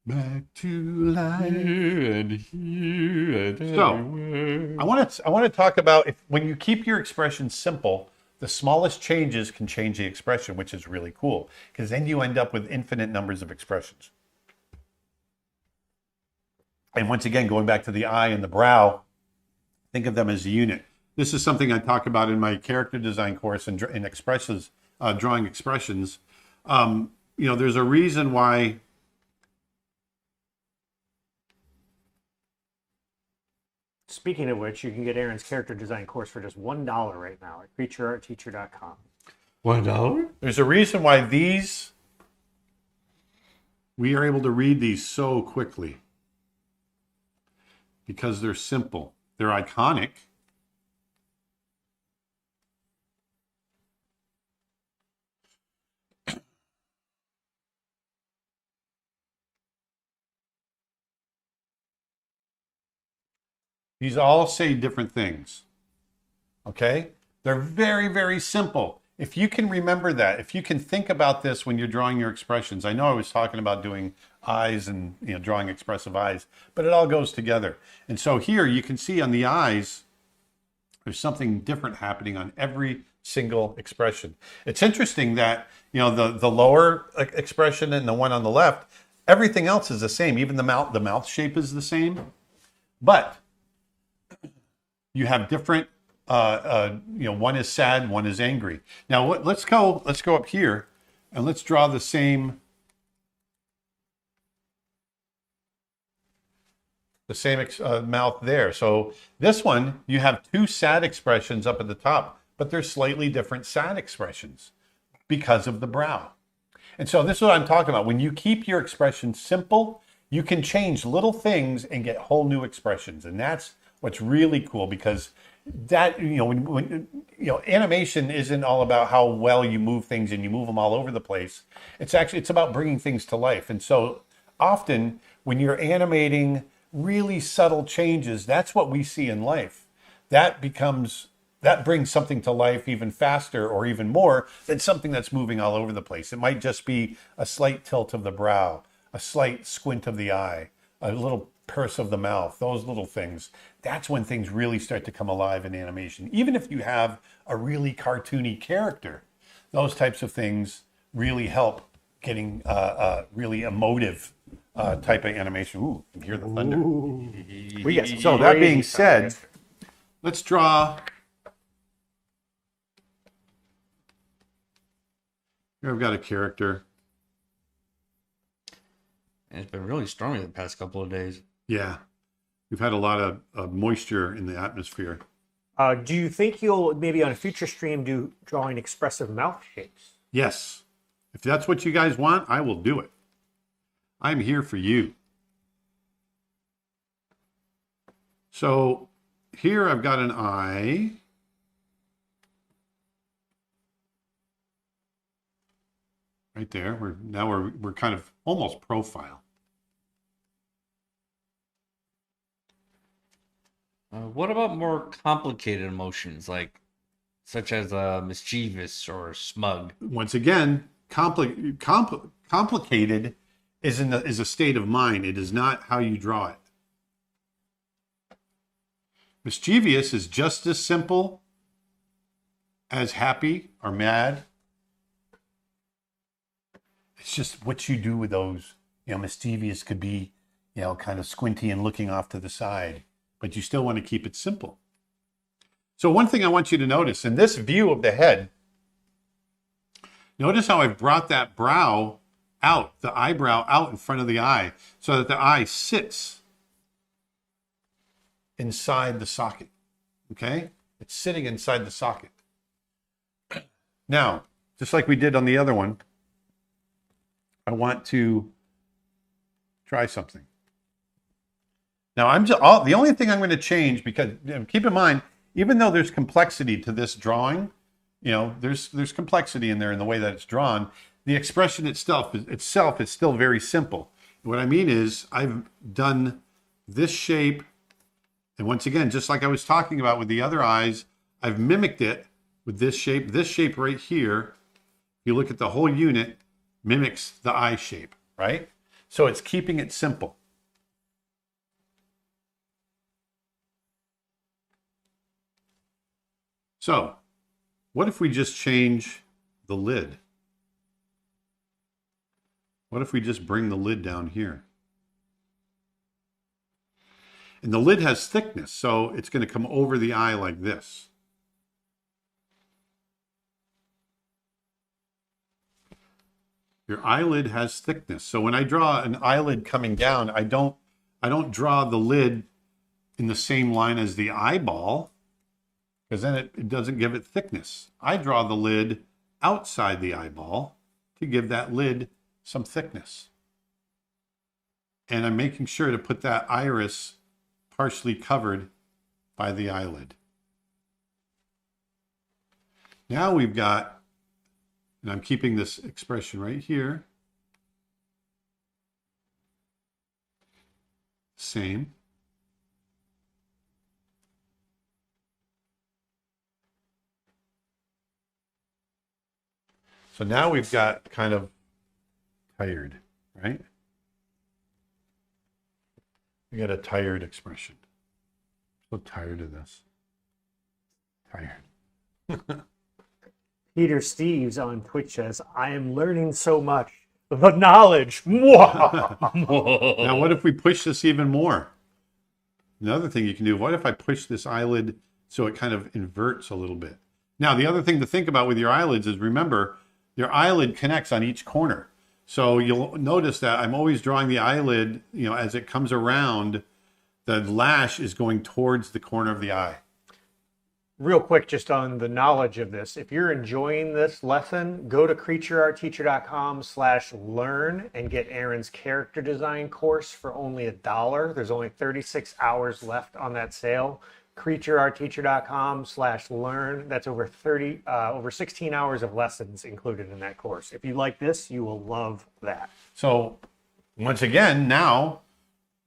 Back to life. Here and here and So everywhere. I want to talk about when you keep your expression simple, the smallest changes can change the expression, which is really cool because then you end up with infinite numbers of expressions. And once again, going back to the eye and the brow, think of them as a unit. This is something I talk about in my character design course in expressions, drawing expressions. There's a reason why. Speaking of which, you can get Aaron's character design course for just $1 right now at creatureartteacher.com. $1? There's a reason why we are able to read these so quickly. Because they're simple. They're iconic. These all say different things. Okay? They're very, very simple. If you can remember that, if you can think about this when you're drawing your expressions, I know I was talking about doing eyes and drawing expressive eyes, but it all goes together. And so here you can see on the eyes, there's something different happening on every single expression. It's interesting that the lower expression and the one on the left, everything else is the same. Even the mouth shape is the same, but you have different. One is sad, one is angry. Now let's go up here and let's draw the same mouth there. So this one, you have two sad expressions up at the top, but they're slightly different sad expressions because of the brow. And so this is what I'm talking about. When you keep your expression simple, you can change little things and get whole new expressions. And that's what's really cool, because that, when animation isn't all about how well you move things and you move them all over the place. It's about bringing things to life. And so often when you're animating really subtle changes, that's what we see in life. That brings something to life even faster or even more than something that's moving all over the place. It might just be a slight tilt of the brow, a slight squint of the eye, a little purse of the mouth, those little things. That's when things really start to come alive in animation. Even if you have a really cartoony character, those types of things really help getting really emotive type of animation. Ooh, you can hear the thunder. So that being said, let's draw. Here I've got a character. And it's been really stormy the past couple of days. Yeah. We've had a lot of moisture in the atmosphere. Do you think you'll maybe on a future stream do drawing expressive mouth shapes? Yes. If that's what you guys want, I will do it. I'm here for you. So here I've got an eye. Right there. We're kind of almost profile. What about more complicated emotions, such as mischievous or smug? Once again, complicated is a state of mind. It is not how you draw it. Mischievous is just as simple as happy or mad. It's just what you do with those. Mischievous could be, kind of squinty and looking off to the side, but you still want to keep it simple. So one thing I want you to notice in this view of the head, notice how I've brought that brow out, the eyebrow out in front of the eye, so that the eye sits inside the socket. Okay? It's sitting inside the socket. Now, just like we did on the other one, I want to try something. Now, the only thing I'm going to change, because keep in mind, even though there's complexity to this drawing, there's complexity in there in the way that it's drawn, the expression itself is still very simple. What I mean is I've done this shape, and once again, just like I was talking about with the other eyes, I've mimicked it with this shape right here. If you look at the whole unit, mimics the eye shape, right? So it's keeping it simple. So what if we just change the lid? What if we just bring the lid down here? And the lid has thickness, so it's going to come over the eye like this. Your eyelid has thickness. So when I draw an eyelid coming down, I don't draw the lid in the same line as the eyeball, because then it doesn't give it thickness. I draw the lid outside the eyeball to give that lid some thickness. And I'm making sure to put that iris partially covered by the eyelid. Now we've got, and I'm keeping this expression right here. Same. So now we've got kind of tired, right? We got a tired expression. So tired of this. Tired. Peter Steves on Twitch says, I am learning so much. The knowledge. Now, what if we push this even more? Another thing you can do, what if I push this eyelid so it kind of inverts a little bit? Now, the other thing to think about with your eyelids is, remember, your eyelid connects on each corner. So you'll notice that I'm always drawing the eyelid, as it comes around, the lash is going towards the corner of the eye. Real quick, just on the knowledge of this, if you're enjoying this lesson, go to creatureartteacher.com/learn and get Aaron's character design course for only $1. There's only 36 hours left on that sale. creatureartteacher.com/learn. That's over 16 hours of lessons included in that course. If you like this, you will love that. So once again, now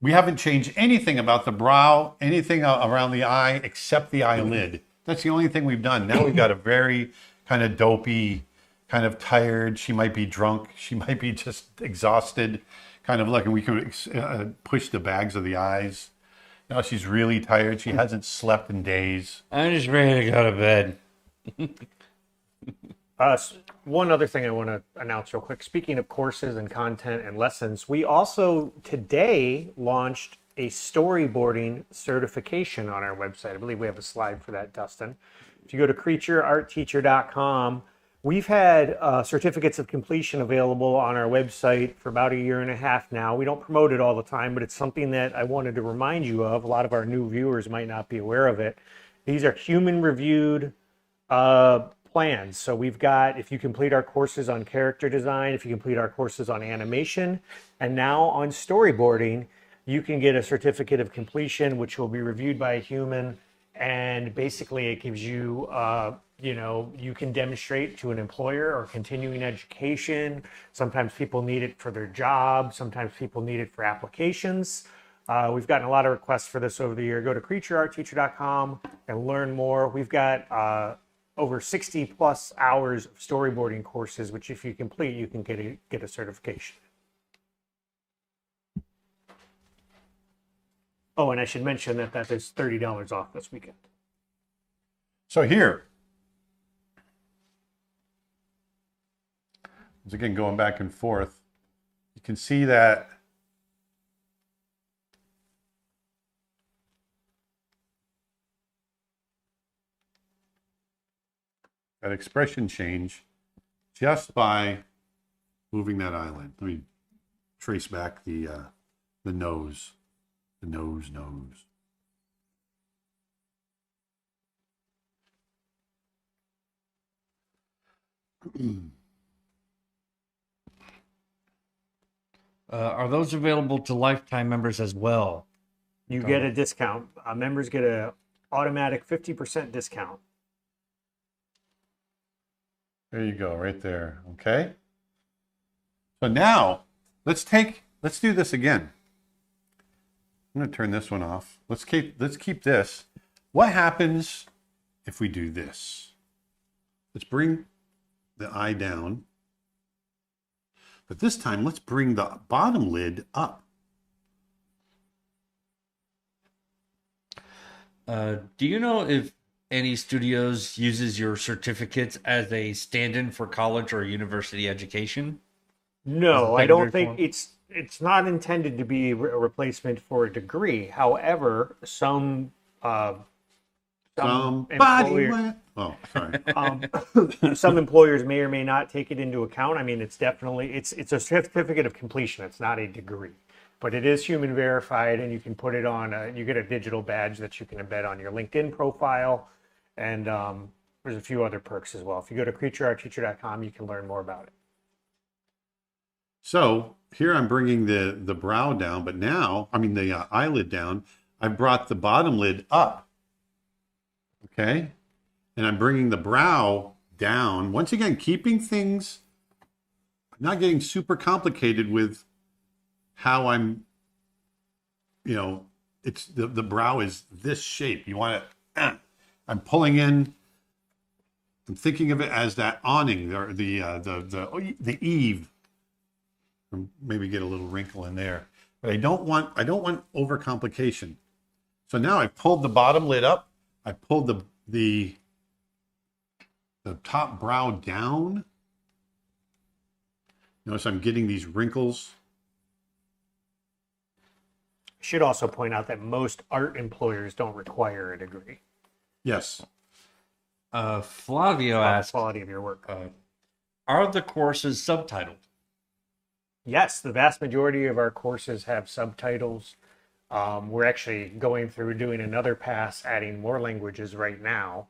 we haven't changed anything about the brow, anything around the eye except the eyelid. That's the only thing we've done. Now we've got a very kind of dopey, kind of tired. She might be drunk. She might be just exhausted kind of look. And we can push the bags of the eyes. Now she's really tired. She hasn't slept in days. I'm just ready to go to bed. One other thing I want to announce real quick. Speaking of courses and content and lessons, we also today launched a storyboarding certification on our website. I believe we have a slide for that, Dustin. If you go to creatureartteacher.com, we've had certificates of completion available on our website for about 1.5 years now. We don't promote it all the time, but it's something that I wanted to remind you of. A lot of our new viewers might not be aware of it. These are human-reviewed plans. So we've got, if you complete our courses on character design, if you complete our courses on animation, and now on storyboarding, you can get a certificate of completion, which will be reviewed by a human. And basically it gives you, you can demonstrate to an employer or continuing education. Sometimes people need it for their job. Sometimes people need it for applications. We've gotten a lot of requests for this over the year. Go to creatureartteacher.com and learn more. We've got over 60 plus hours of storyboarding courses, which if you complete, you can get a certification. Oh, and I should mention that is $30 off this weekend. So here, once again, going back and forth, you can see that expression change just by moving that eyelid. Let me trace back the nose. The nose. Are those available to lifetime members as well? You get a discount. Members get an automatic 50% discount. There you go, right there. Okay. So now let's do this again. I'm going to turn this one off. Let's keep this. What happens if we do this? Let's bring the eye down. But this time, let's bring the bottom lid up. Do you know if any studios uses your certificates as a stand-in for college or university education? No, I don't think it's not intended to be a replacement for a degree. However, some employers, some employers may or may not take it into account. I mean, it's a certificate of completion. It's not a degree, but it is human verified, and you can put it on. You get a digital badge that you can embed on your LinkedIn profile, and There's a few other perks as well. If you go to creatureartteacher.com, you can learn more about it. So here I'm bringing the brow down, but now, I mean the eyelid down. I've brought the bottom lid up. Okay. And I'm bringing the brow down. Once again, keeping things, not getting super complicated with how I'm, it's the brow is this shape. You want to, I'm pulling in, I'm thinking of it as that awning or the eave. Or maybe get a little wrinkle in there. But I don't want overcomplication. So now I pulled the bottom lid up. I pulled the top brow down. Notice I'm getting these wrinkles. I should also point out that most art employers don't require a degree. Yes. Flavio asked, Quality of your work. are the courses subtitled? Yes, the vast majority of our courses have subtitles. We're actually going through doing another pass, adding more languages right now.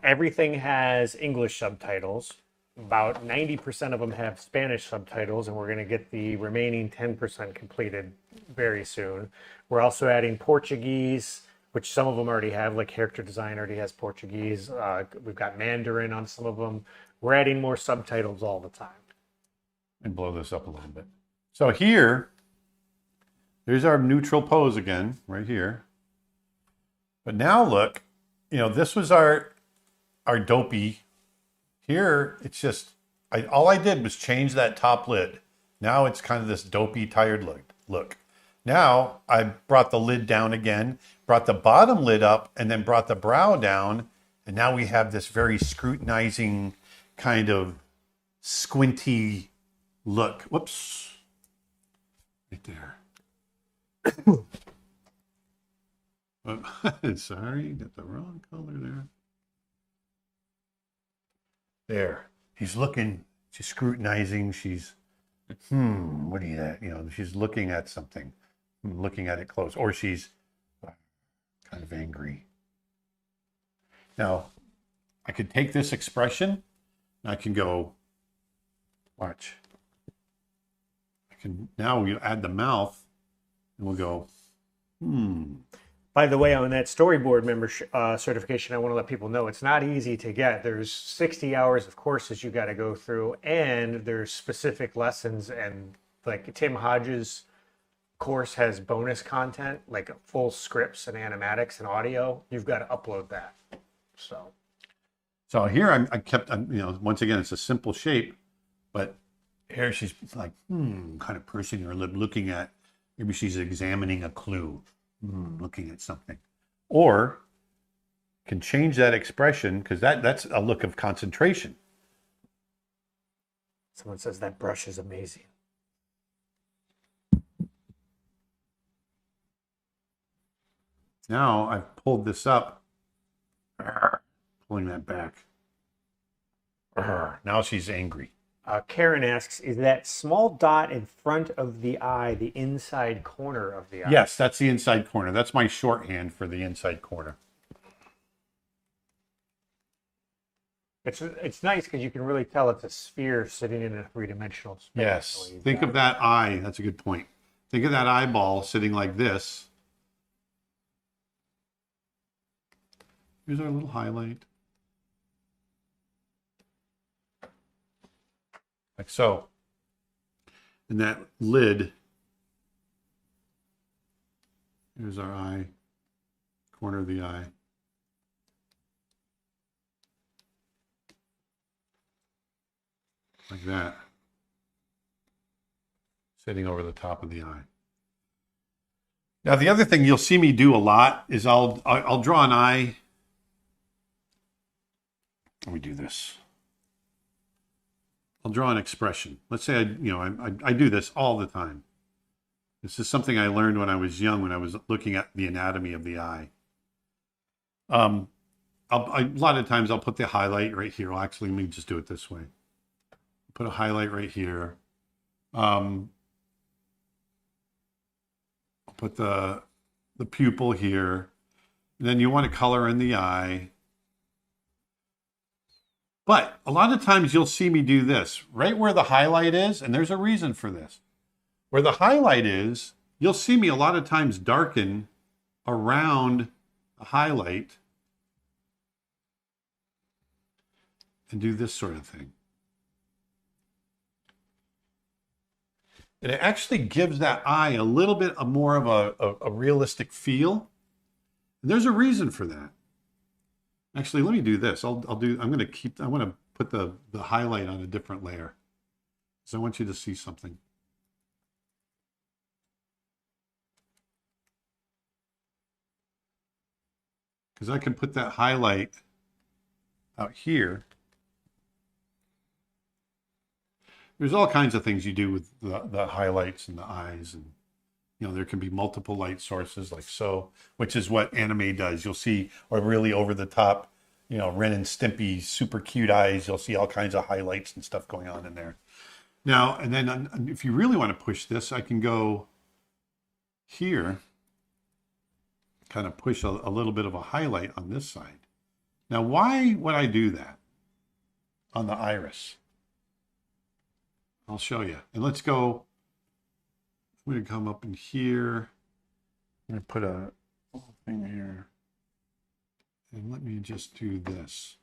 Everything has English subtitles. About 90% of them have Spanish subtitles, and we're going to get the remaining 10% completed very soon. We're also adding Portuguese, which some of them already have, like character design already has Portuguese. We've got Mandarin on some of them. We're adding more subtitles all the time. And blow this up a little bit. So there's our neutral pose again, right here. But now look, this was our dopey. Here, it's just, all I did was change that top lid. Now it's kind of this dopey, tired look. Now I brought the lid down again, brought the bottom lid up, and then brought the brow down. And now we have this very scrutinizing kind of squinty look. Whoops. Right there. Sorry, got the wrong color there. There. He's looking, she's scrutinizing. She's, what are you at? She's looking at something, looking at it close, or she's kind of angry. Now, I could take this expression, and I can go, watch. Now we add the mouth, and we'll go, By the way, on that storyboard membership certification, I want to let people know it's not easy to get. There's 60 hours of courses you got to go through, and there's specific lessons. And like Tim Hodges' course has bonus content, like full scripts and animatics and audio. You've got to upload that. So here I kept, once again, it's a simple shape, but here she's like, kind of pursing her lip, looking at, maybe she's examining a clue. Looking at something, or can change that expression because that's a look of concentration. Someone says that brush is amazing. Now I've pulled this up, pulling that back. Now she's angry. Karen asks, is that small dot in front of the eye the inside corner of the eye? Yes, that's the inside corner. That's my shorthand for the inside corner. It's nice because you can really tell it's a sphere sitting in a three-dimensional space. Yes. Think of that eye. That's a good point. Think of that eyeball sitting like this. Here's our little highlight. Like so. And that lid, here's our eye, corner of the eye. Like that. Sitting over the top of the eye. Now the other thing you'll see me do a lot is I'll draw an eye. Let me do this. I'll draw an expression. Let's say I do this all the time. This is something I learned when I was young, when I was looking at the anatomy of the eye. A lot of times I'll put the highlight right here. Well, actually, let me just do it this way. Put a highlight right here. I'll put the pupil here. And then you want to color in the eye. But a lot of times you'll see me do this right where the highlight is, and there's a reason for this. Where the highlight is, you'll see me a lot of times darken around a highlight and do this sort of thing. And it actually gives that eye a little bit more of a realistic feel. And there's a reason for that. Actually, let me do this. I want to put the highlight on a different layer. So I want you to see something. Because I can put that highlight out here. There's all kinds of things you do with the highlights and the eyes, and there can be multiple light sources like so, which is what anime does. You'll see, or really over the top, Ren and Stimpy, super cute eyes. You'll see all kinds of highlights and stuff going on in there. Now, and then if you really want to push this, I can go here, kind of push a little bit of a highlight on this side. Now, why would I do that on the iris? I'll show you. And let's go. I'm going to come up in here. I'm going to put a little thing here. And let me just do this.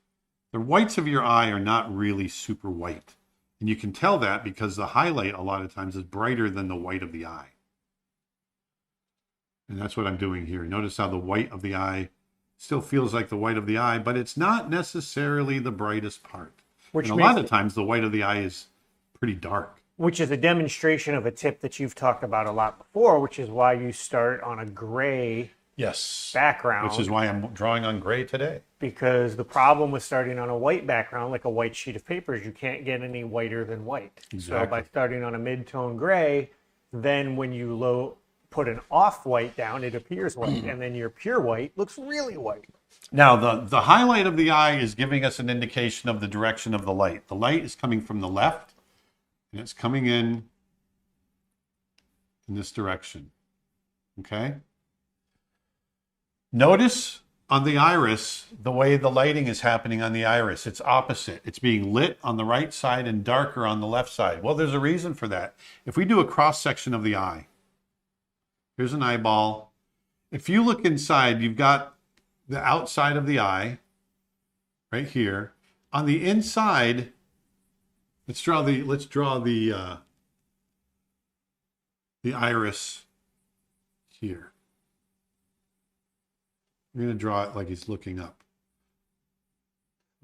The whites of your eye are not really super white. And you can tell that because the highlight a lot of times is brighter than the white of the eye. And that's what I'm doing here. Notice how the white of the eye still feels like the white of the eye, but it's not necessarily the brightest part. And a lot of times the white of the eye is pretty dark. Which is a demonstration of a tip that you've talked about a lot before, which is why you start on a gray background. Which is why I'm drawing on gray today. Because the problem with starting on a white background, like a white sheet of paper, is you can't get any whiter than white. Exactly. So by starting on a mid-tone gray, then when you put an off-white down, it appears white, and then your pure white looks really white. Now, the highlight of the eye is giving us an indication of the direction of the light. The light is coming from the left, and it's coming in this direction, okay? Notice on the iris, the way the lighting is happening on the iris. It's opposite. It's being lit on the right side and darker on the left side. Well, there's a reason for that. If we do a cross-section of the eye, here's an eyeball. If you look inside, you've got the outside of the eye right here. On the inside, let's draw the iris here. I'm going to draw it like he's looking up.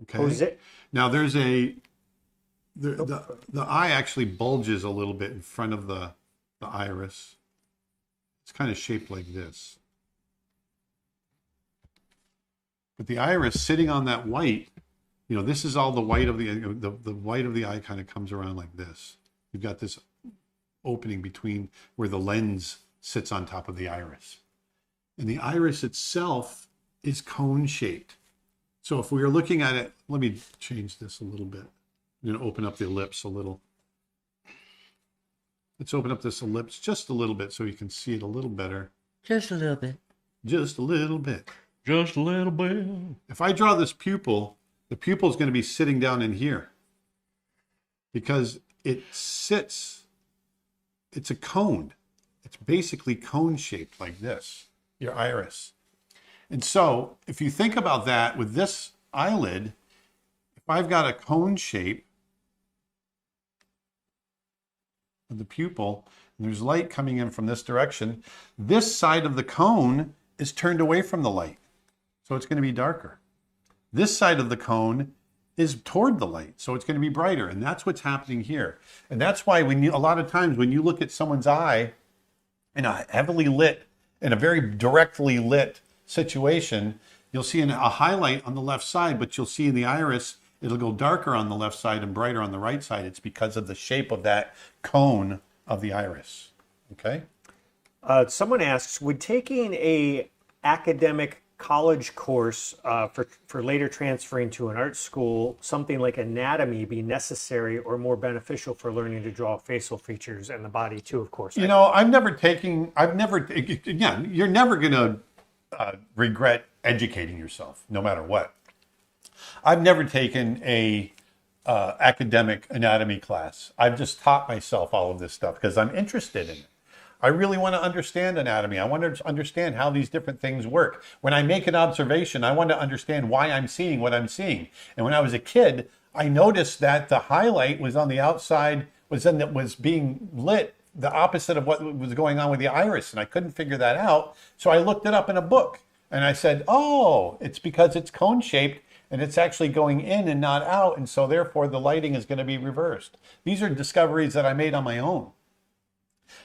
Okay. Now there's the eye actually bulges a little bit in front of the iris. It's kind of shaped like this. But the iris sitting on that white, this is all the white of the white of the eye kind of comes around like this. You've got this opening between where the lens sits on top of the iris. And the iris itself is cone shaped. So if we were looking at it, let me change this a little bit. I'm going to open up the ellipse a little. Let's open up this ellipse just a little bit so you can see it a little better. Just a little bit. Just a little bit. Just a little bit. If I draw this pupil, the pupil is going to be sitting down in here because it sits, it's a cone. It's basically cone shaped like this, your iris. And so if you think about that with this eyelid, if I've got a cone shape of the pupil, and there's light coming in from this direction, this side of the cone is turned away from the light. So it's going to be darker. This side of the cone is toward the light, so it's going to be brighter. And that's what's happening here. And that's why a lot of times when you look at someone's eye in a heavily lit, in a very directly lit situation, you'll see a highlight on the left side, but you'll see in the iris, it'll go darker on the left side and brighter on the right side. It's because of the shape of that cone of the iris. Okay? Someone asks, would taking a academic college course for later transferring to an art school, something like anatomy, be necessary or more beneficial for learning to draw facial features and the body too, of course? Again, you're never going to regret educating yourself, no matter what. I've never taken a academic anatomy class. I've just taught myself all of this stuff because I'm interested in it. I really want to understand anatomy. I want to understand how these different things work. When I make an observation, I want to understand why I'm seeing what I'm seeing. And when I was a kid, I noticed that the highlight was on the outside, was being lit the opposite of what was going on with the iris, and I couldn't figure that out. So I looked it up in a book, and I said, "Oh, it's because it's cone shaped, and it's actually going in and not out, and so therefore the lighting is going to be reversed." These are discoveries that I made on my own.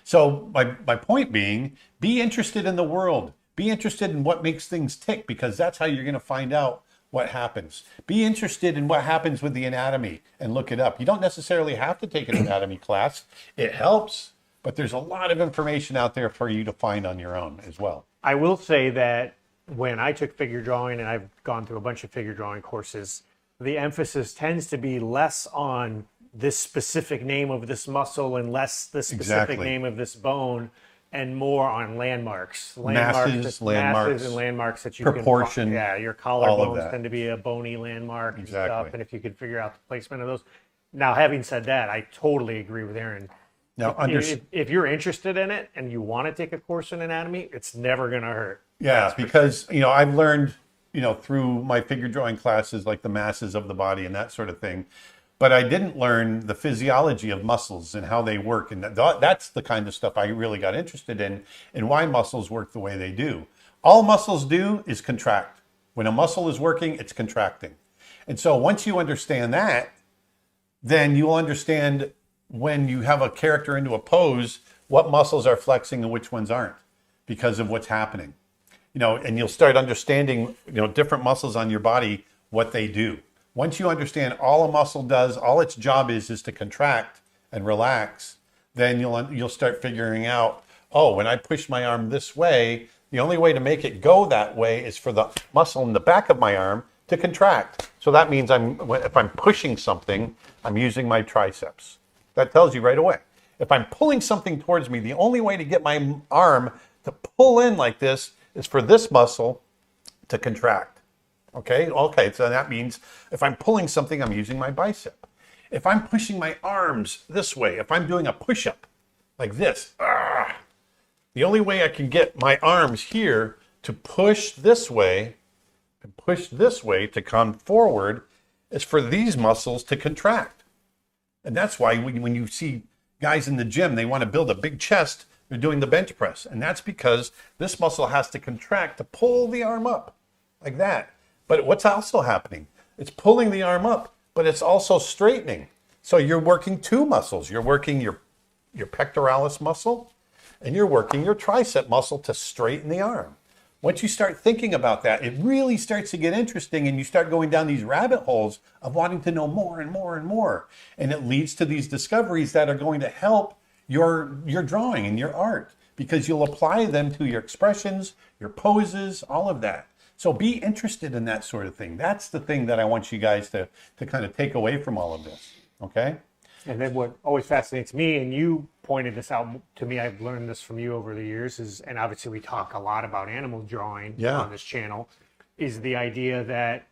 So my point being, be interested in the world. Be interested in what makes things tick, because that's how you're going to find out what happens. Be interested in what happens with the anatomy and look it up. You don't necessarily have to take an anatomy class. It helps, but there's a lot of information out there for you to find on your own as well. I will say that when I took figure drawing, and I've gone through a bunch of figure drawing courses, the emphasis tends to be less on this specific name of this muscle and less the specific name of this bone, and more on landmarks. Masses and landmarks that you proportion, can, yeah, your collarbones tend to be a bony landmark and stuff, and if you could figure out the placement of those. Now, having said that, I totally agree with Aaron. Now, if you're interested in it and you want to take a course in anatomy, it's never going to hurt. Yeah, because I've learned through my figure drawing classes, like the masses of the body and that sort of thing, but I didn't learn the physiology of muscles and how they work, and that's the kind of stuff I really got interested in, and why muscles work the way they do. All muscles do is contract. When a muscle is working, it's contracting, and so once you understand that, then you'll understand when you have a character into a pose, what muscles are flexing and which ones aren't, because of what's happening. And you'll start understanding, different muscles on your body, what they do. Once you understand all a muscle does, all its job is to contract and relax, then you'll start figuring out, oh, when I push my arm this way, the only way to make it go that way is for the muscle in the back of my arm to contract. So that means if I'm pushing something, I'm using my triceps. That tells you right away. If I'm pulling something towards me, the only way to get my arm to pull in like this is for this muscle to contract. Okay, so that means if I'm pulling something, I'm using my bicep. If I'm pushing my arms this way, if I'm doing a push-up like this, the only way I can get my arms here to push this way and push this way to come forward is for these muscles to contract. And that's why when you see guys in the gym, they want to build a big chest, they're doing the bench press. And that's because this muscle has to contract to pull the arm up like that. But what's also happening? It's pulling the arm up, but it's also straightening. So you're working two muscles. You're working your pectoralis muscle, and you're working your tricep muscle to straighten the arm. Once you start thinking about that, it really starts to get interesting, and you start going down these rabbit holes of wanting to know more and more and more. And it leads to these discoveries that are going to help your drawing and your art, because you'll apply them to your expressions, your poses, all of that. So be interested in that sort of thing. That's the thing that I want you guys to kind of take away from all of this, okay? And then what always fascinates me, and you pointed this out to me, I've learned this from you over the years, and obviously we talk a lot about animal drawing on this channel, is the idea that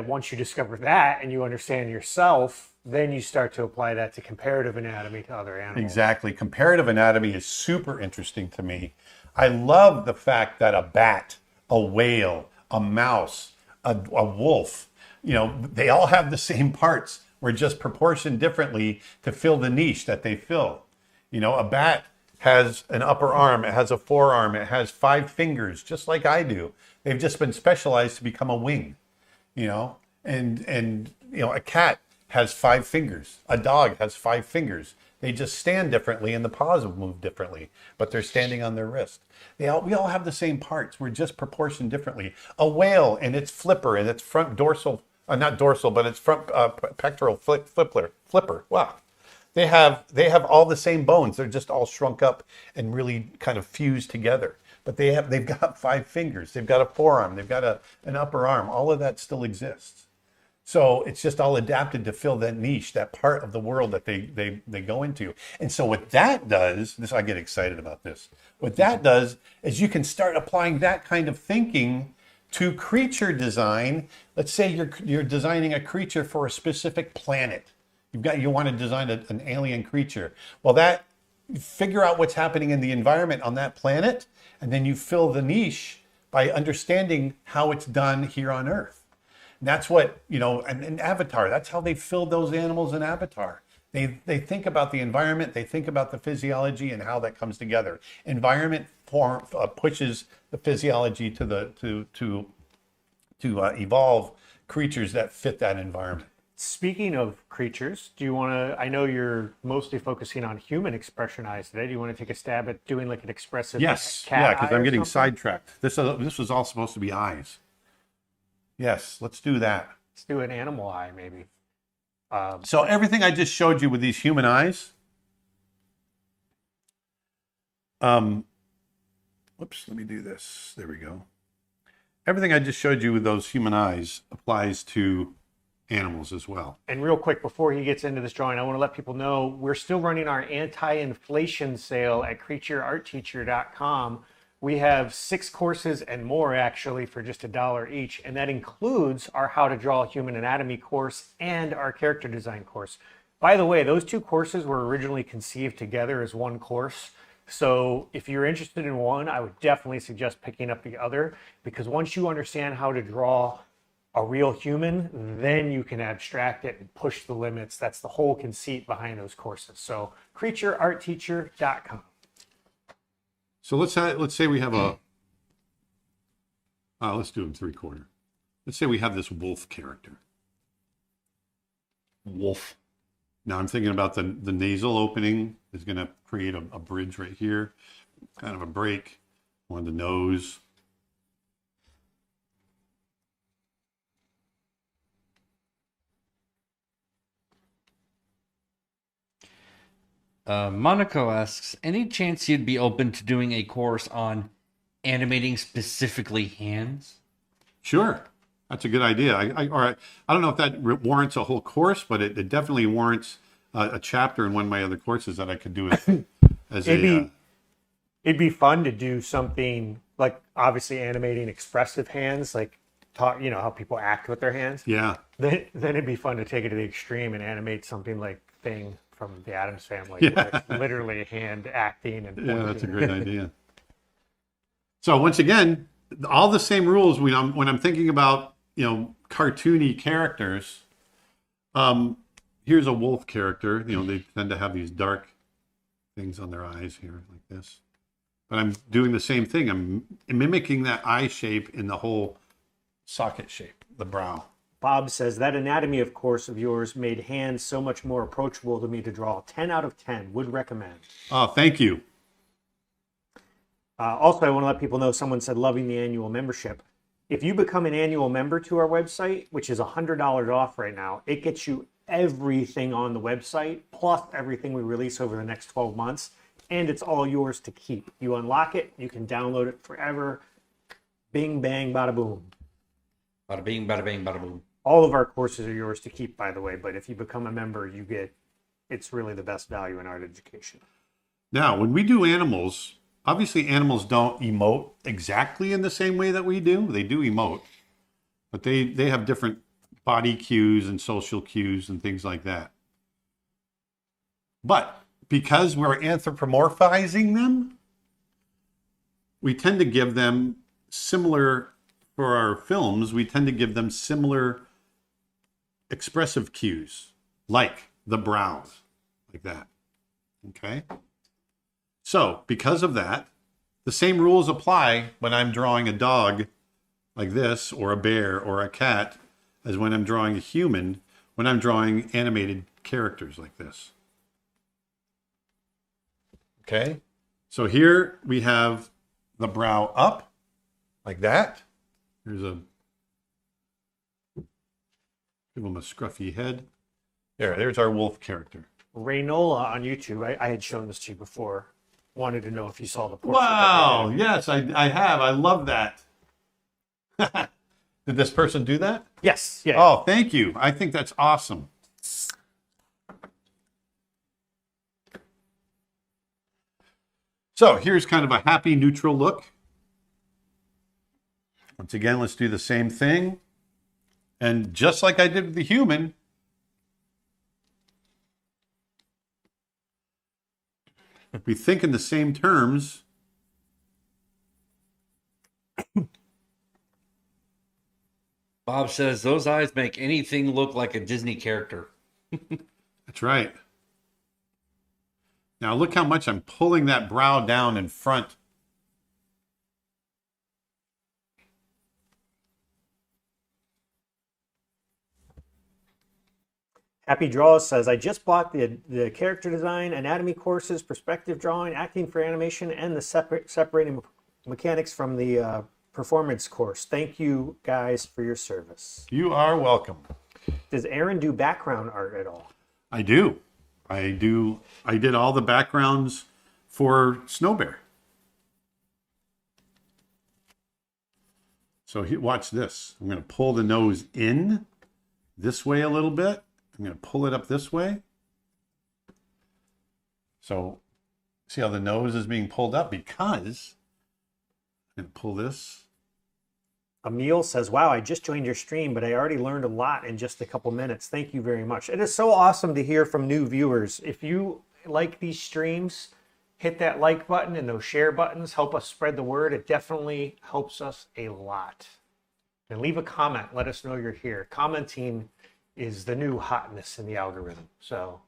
once you discover that and you understand yourself, then you start to apply that to comparative anatomy to other animals. Exactly. Comparative anatomy is super interesting to me. I love the fact that a bat, a whale, a mouse, a wolf, they all have the same parts. We're just proportioned differently to fill the niche that they fill. A bat has an upper arm, it has a forearm, it has 5 fingers, just like I do. They've just been specialized to become a wing, and a cat has 5 fingers, a dog has 5 fingers. They just stand differently, and the paws move differently, but they're standing on their wrist. We all have the same parts. We're just proportioned differently. A whale and its flipper and its front dorsal, not dorsal, but its front pectoral flipper. Wow. They have all the same bones. They're just all shrunk up and really kind of fused together. But they've got 5 fingers. They've got a forearm. They've got an upper arm. All of that still exists. So it's just all adapted to fill that niche, that part of the world that they go into. And so what that does, I get excited about this. What that does is you can start applying that kind of thinking to creature design. Let's say you're designing a creature for a specific planet. You want to design an alien creature. Well, you figure out what's happening in the environment on that planet, and then you fill the niche by understanding how it's done here on Earth. And that's what, and Avatar, that's how they filled those animals in Avatar. They think about the environment, they think about the physiology and how that comes together. Environment pushes the physiology to evolve creatures that fit that environment. Speaking of creatures, do you want to? I know you're mostly focusing on human expression eyes today. Do you want to take a stab at doing like an expressive Yes, cat yeah, because eye I'm or getting something? sidetracked. This was all supposed to be eyes. Yes, let's do that. Let's do an animal eye, maybe. So everything I just showed you with these human eyes, whoops, let me do this. There we go. Everything I just showed you with those human eyes applies to animals as well. And real quick, before he gets into this drawing, I want to let people know we're still running our anti-inflation sale at creatureartteacher.com. We have 6 courses and more actually for just $1 each, and that includes our How to Draw a Human Anatomy course and our Character Design course. By the way, those 2 courses were originally conceived together as one course. So if you're interested in one, I would definitely suggest picking up the other, because once you understand how to draw a real human, then you can abstract it and push the limits. That's the whole conceit behind those courses. So creatureartteacher.com. So let's say we have let's do them 3/4. Let's say we have this wolf character. Wolf. Now I'm thinking about the nasal opening is going to create a bridge right here, kind of a break on the nose. Monaco asks, any chance you'd be open to doing a course on animating specifically hands? Sure, that's a good idea. I don't know if that warrants a whole course, but it definitely warrants a chapter in one of my other courses that I could do as It'd be fun to do something like obviously animating expressive hands, like talk, how people act with their hands. yeah. Then it'd be fun to take it to the extreme and animate something like Thing from the Addams Family, Yeah. where it's literally hand acting and Yeah, that's a pointing. great idea. So once again, all the same rules when I'm thinking about cartoony characters. Here's a wolf character. They tend to have these dark things on their eyes here like this. But I'm doing the same thing. I'm mimicking that eye shape in the whole socket shape, the brow. Bob says that anatomy of course of yours made hands so much more approachable to me to draw. 10 out of 10 would recommend. Oh, thank you. Also, I want to let people know someone said loving the annual membership. If you become an annual member to our website, which is $100 off right now, it gets you everything on the website, plus everything we release over the next 12 months, and it's all yours to keep. You unlock it, you can download it forever. Bing, bang, bada boom. Bada bing, bada bing, bada boom. All of our courses are yours to keep, by the way, but if you become a member, it's really the best value in art education. Now, when we do animals, obviously animals don't emote exactly in the same way that we do. They do emote, but they have different body cues and social cues and things like that. But because we're anthropomorphizing them, we tend to give them similar, for our films, we tend to give them similar expressive cues, like the brows, like that. Okay? So, because of that, the same rules apply when I'm drawing a dog like this, or a bear, or a cat, as when I'm drawing a human, when I'm drawing animated characters like this. Okay? So here we have the brow up, like that. Here's give him a scruffy head. There's our wolf character. Raynola on YouTube, I had shown this to you before, wanted to know if you saw the portrait. Wow, yes, I have. I love that. Did this person do that? Yes, yeah. Oh, thank you. I think that's awesome. So here's kind of a happy neutral look. Once again, let's do the same thing. And just like I did with the human, we think in the same terms. Bob says those eyes make anything look like a Disney character. That's right. Now look how much I'm pulling that brow down in front. Happy Draws says, I just bought the character design, anatomy courses, perspective drawing, acting for animation, and the separating mechanics from the performance course. Thank you guys for your service. You are welcome. Does Aaron do background art at all? I do. I did all the backgrounds for Snow Bear. So watch this. I'm going to pull the nose in this way a little bit. I'm going to pull it up this way. So see how the nose is being pulled up? Because I'm going to pull this. Emil says, wow, I just joined your stream, but I already learned a lot in just a couple minutes. Thank you very much. It is so awesome to hear from new viewers. If you like these streams, hit that like button and those share buttons. Help us spread the word. It definitely helps us a lot. And leave a comment. Let us know you're here. Commenting is the new hotness in the algorithm. So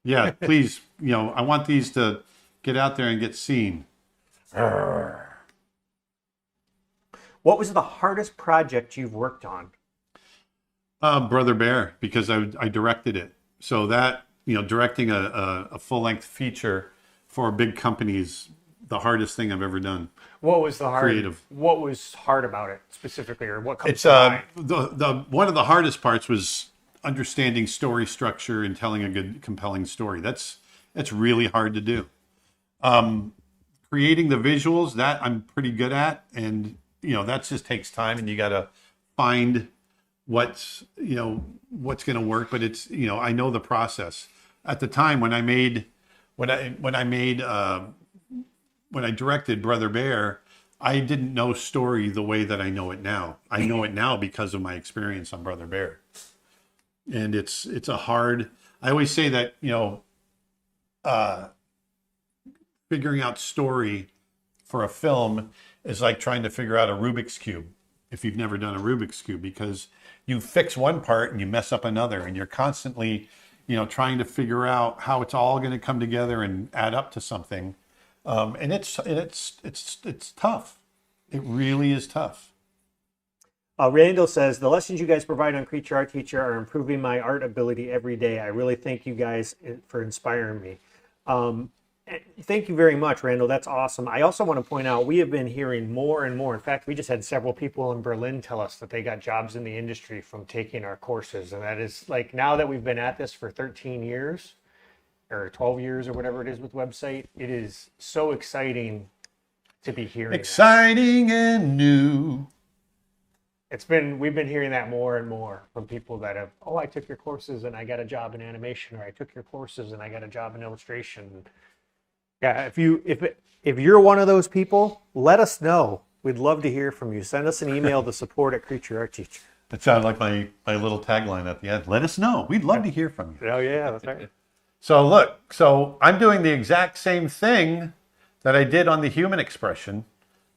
yeah, please, I want these to get out there and get seen. What was the hardest project you've worked on? Brother Bear, because I directed it. So that, directing a full-length feature for a big company is the hardest thing I've ever done. What was the Creative. What was hard about it specifically, or what comes It's to mind? the one of the hardest parts was understanding story structure and telling a good, compelling story. That's really hard to do. Creating the visuals, that I'm pretty good at, and that just takes time, and you got to find what's going to work. But it's I know the process. At the time when I directed Brother Bear, I didn't know story the way that I know it now. I know it now because of my experience on Brother Bear. And it's a hard, I always say that, figuring out story for a film is like trying to figure out a Rubik's Cube if you've never done a Rubik's Cube, because you fix one part and you mess up another, and you're constantly, trying to figure out how it's all going to come together and add up to something. And it's tough. It really is tough. Randall says, the lessons you guys provide on Creature Art Teacher are improving my art ability every day. I really thank you guys for inspiring me. Thank you very much, Randall. That's awesome. I also want to point out, we have been hearing more and more. In fact, we just had several people in Berlin tell us that they got jobs in the industry from taking our courses. And that is like, now that we've been at this for 13 years or 12 years or whatever it is with website, it is so exciting to be hearing Exciting and new. we've been hearing that more and more from people that have, I took your courses and I got a job in animation, or I took your courses and I got a job in illustration. Yeah, if you're one of those people, let us know. We'd love to hear from you. Send us an email to support@CreatureArtTeacher. That sounded like my little tagline at the end. Let us know. We'd love to hear from you. Oh yeah, that's right. So look, so I'm doing the exact same thing that I did on the human expression.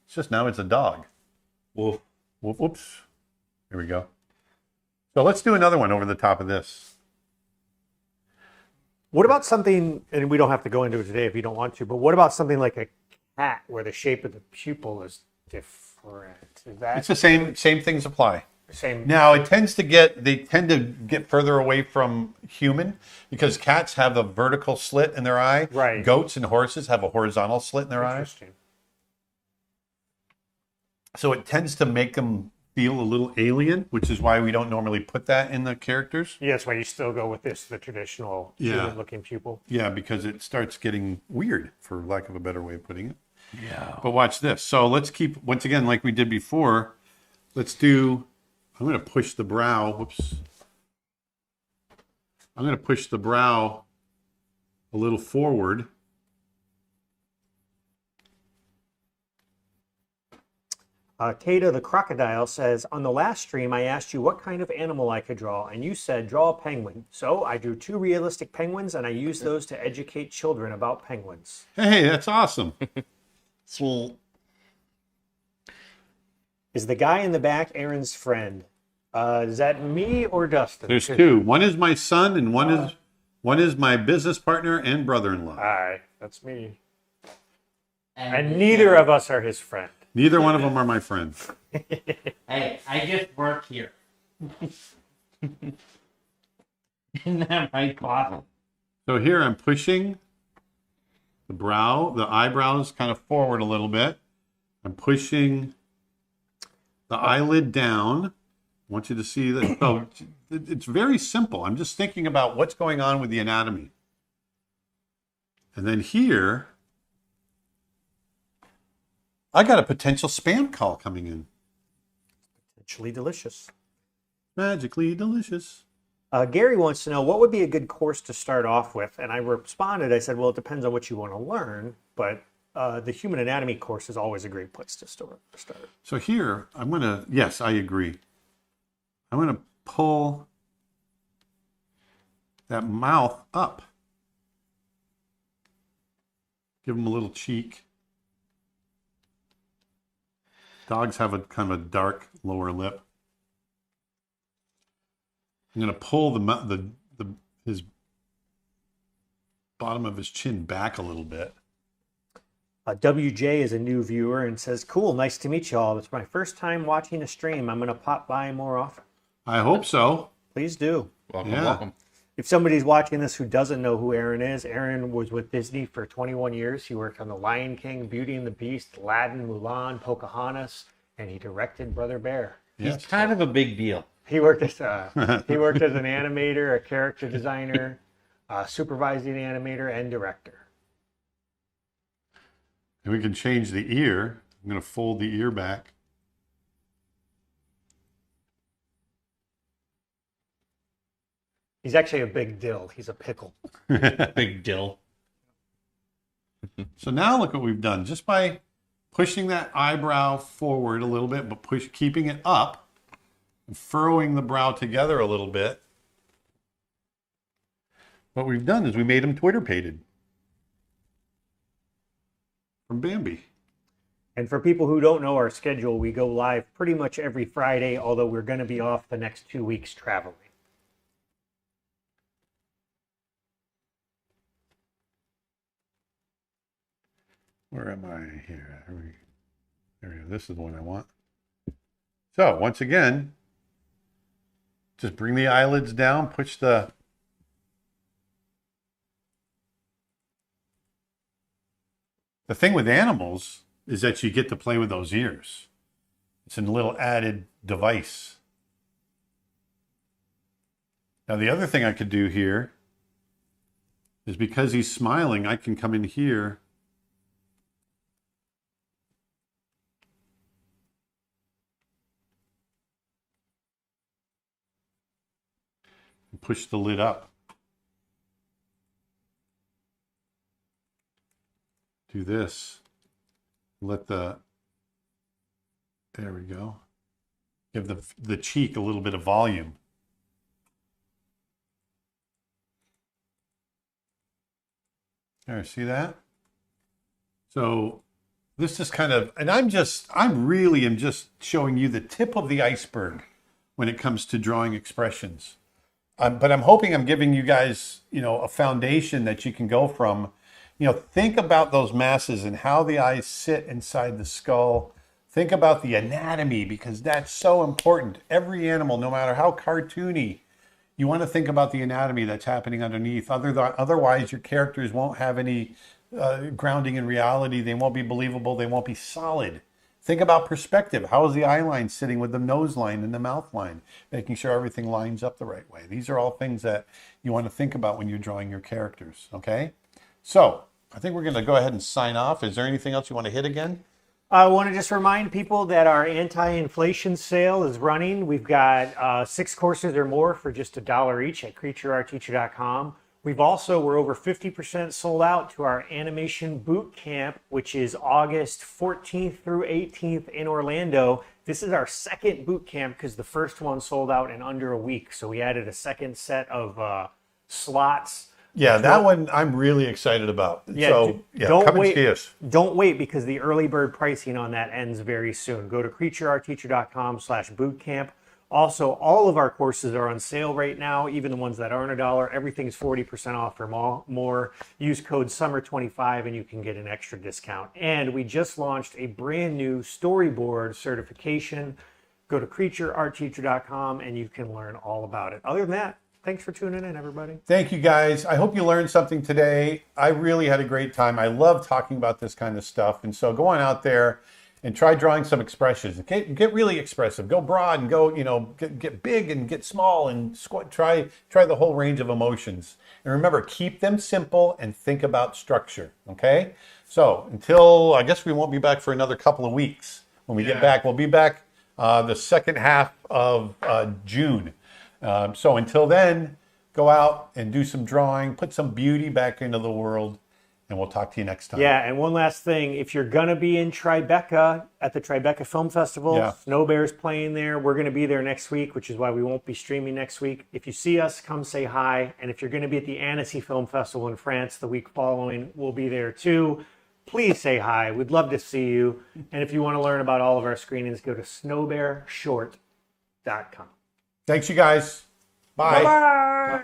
It's just now it's a dog. Wolf. Whoops. Here we go. So let's do another one over the top of this. What about something, and we don't have to go into it today if you don't want to, but what about something like a cat where the shape of the pupil is different? Is that It's the same things apply. same? Now they tend to get further away from human, because cats have a vertical slit in their eye. Right. Goats and horses have a horizontal slit in their eye. Interesting. So it tends to make them feel a little alien, which is why we don't normally put that in the characters. Yeah, that's why you still go with the traditional human-looking pupil. Yeah, because it starts getting weird, for lack of a better way of putting it. Yeah. But watch this. So let's keep, once again, like we did before, I'm going to push the brow. Whoops. I'm going to push the brow a little forward. Tata the Crocodile says, on the last stream, I asked you what kind of animal I could draw, and you said, draw a penguin. So I drew 2 realistic penguins, and I used those to educate children about penguins. Hey, that's awesome. Sweet. Is the guy in the back Aaron's friend? Is that me or Dustin? There's 2. One is my son, and one is my business partner and brother-in-law. Aye, that's me. And neither of us are his friend. Neither one of them are my friends. Hey, I just work here. Isn't that right, Bob? So here I'm pushing the eyebrows kind of forward a little bit. I'm pushing the eyelid down. I want you to see that. Oh, it's very simple. I'm just thinking about what's going on with the anatomy. And then here, I got a potential spam call coming in. Potentially delicious. Magically delicious. Gary wants to know, what would be a good course to start off with? And I responded, I said, well, it depends on what you want to learn, but the human anatomy course is always a great place to start. So here, yes, I agree. I'm going to pull that mouth up. Give him a little cheek. Dogs have a kind of a dark lower lip. I'm going to pull his bottom of his chin back a little bit. WJ is a new viewer and says, cool, nice to meet you all. It's my first time watching a stream. I'm going to pop by more often. I hope so. Please do. Welcome. If somebody's watching this who doesn't know who Aaron is, Aaron was with Disney for 21 years. He worked on The Lion King, Beauty and the Beast, Aladdin, Mulan, Pocahontas, and he directed Brother Bear. He's kind of a big deal. He worked as an animator, a character designer, a supervising animator, and director. And we can change the ear. I'm going to fold the ear back. He's actually a big dill. He's a pickle. Big dill. So now look what we've done. Just by pushing that eyebrow forward a little bit, but keeping it up, and furrowing the brow together a little bit, what we've done is we made him Twitter-pated from Bambi. And for people who don't know our schedule, we go live pretty much every Friday, although we're going to be off the next 2 weeks traveling. Where am I here? There we go. This is the one I want. So once again, just bring the eyelids down, push the thing with animals is that you get to play with those ears. It's a little added device. Now the other thing I could do here is, because he's smiling, I can come in here and push the lid up. Do this. There we go. Give the cheek a little bit of volume. There, see that? So this is kind of, and I'm really am just showing you the tip of the iceberg when it comes to drawing expressions. But I'm hoping I'm giving you guys, a foundation that you can go from. Think about those masses and how the eyes sit inside the skull. Think about the anatomy, because that's so important. Every animal, no matter how cartoony, you want to think about the anatomy that's happening underneath. Otherwise, your characters won't have any grounding in reality. They won't be believable. They won't be solid. Think about perspective. How is the eye line sitting with the nose line and the mouth line? Making sure everything lines up the right way. These are all things that you want to think about when you're drawing your characters, okay? So I think we're going to go ahead and sign off. Is there anything else you want to hit again? I want to just remind people that our anti-inflation sale is running. We've got 6 courses or more for just $1 each at creatureartteacher.com. We're over 50% sold out to our animation boot camp, which is August 14th through 18th in Orlando. This is our second boot camp because the first one sold out in under a week. So we added a second set of slots. Yeah, that one I'm really excited about. Yeah, so yeah, don't come and wait. see us. Don't wait because the early bird pricing on that ends very soon. Go to creatureartteacher.com/bootcamp. Also, all of our courses are on sale right now, even the ones that aren't $1. Everything's 40% off or more. Use code SUMMER25 and you can get an extra discount. And we just launched a brand new storyboard certification. Go to creatureartteacher.com and you can learn all about it. Other than that, thanks for tuning in, everybody. Thank you, guys. I hope you learned something today. I really had a great time. I love talking about this kind of stuff. And so go on out there and try drawing some expressions. Get really expressive. Go broad and go, get big and get small and try the whole range of emotions. And remember, keep them simple and think about structure. Okay? So until, I guess we won't be back for another couple of weeks. When we get back, we'll be back the second half of June. So until then, go out and do some drawing, put some beauty back into the world, and we'll talk to you next time. Yeah, and one last thing. If you're going to be in Tribeca at the Tribeca Film Festival, Snow Bear's playing there. We're going to be there next week, which is why we won't be streaming next week. If you see us, come say hi. And if you're going to be at the Annecy Film Festival in France the week following, we'll be there too. Please say hi. We'd love to see you. And if you want to learn about all of our screenings, go to snowbearshort.com. Thanks, you guys. Bye. Bye-bye.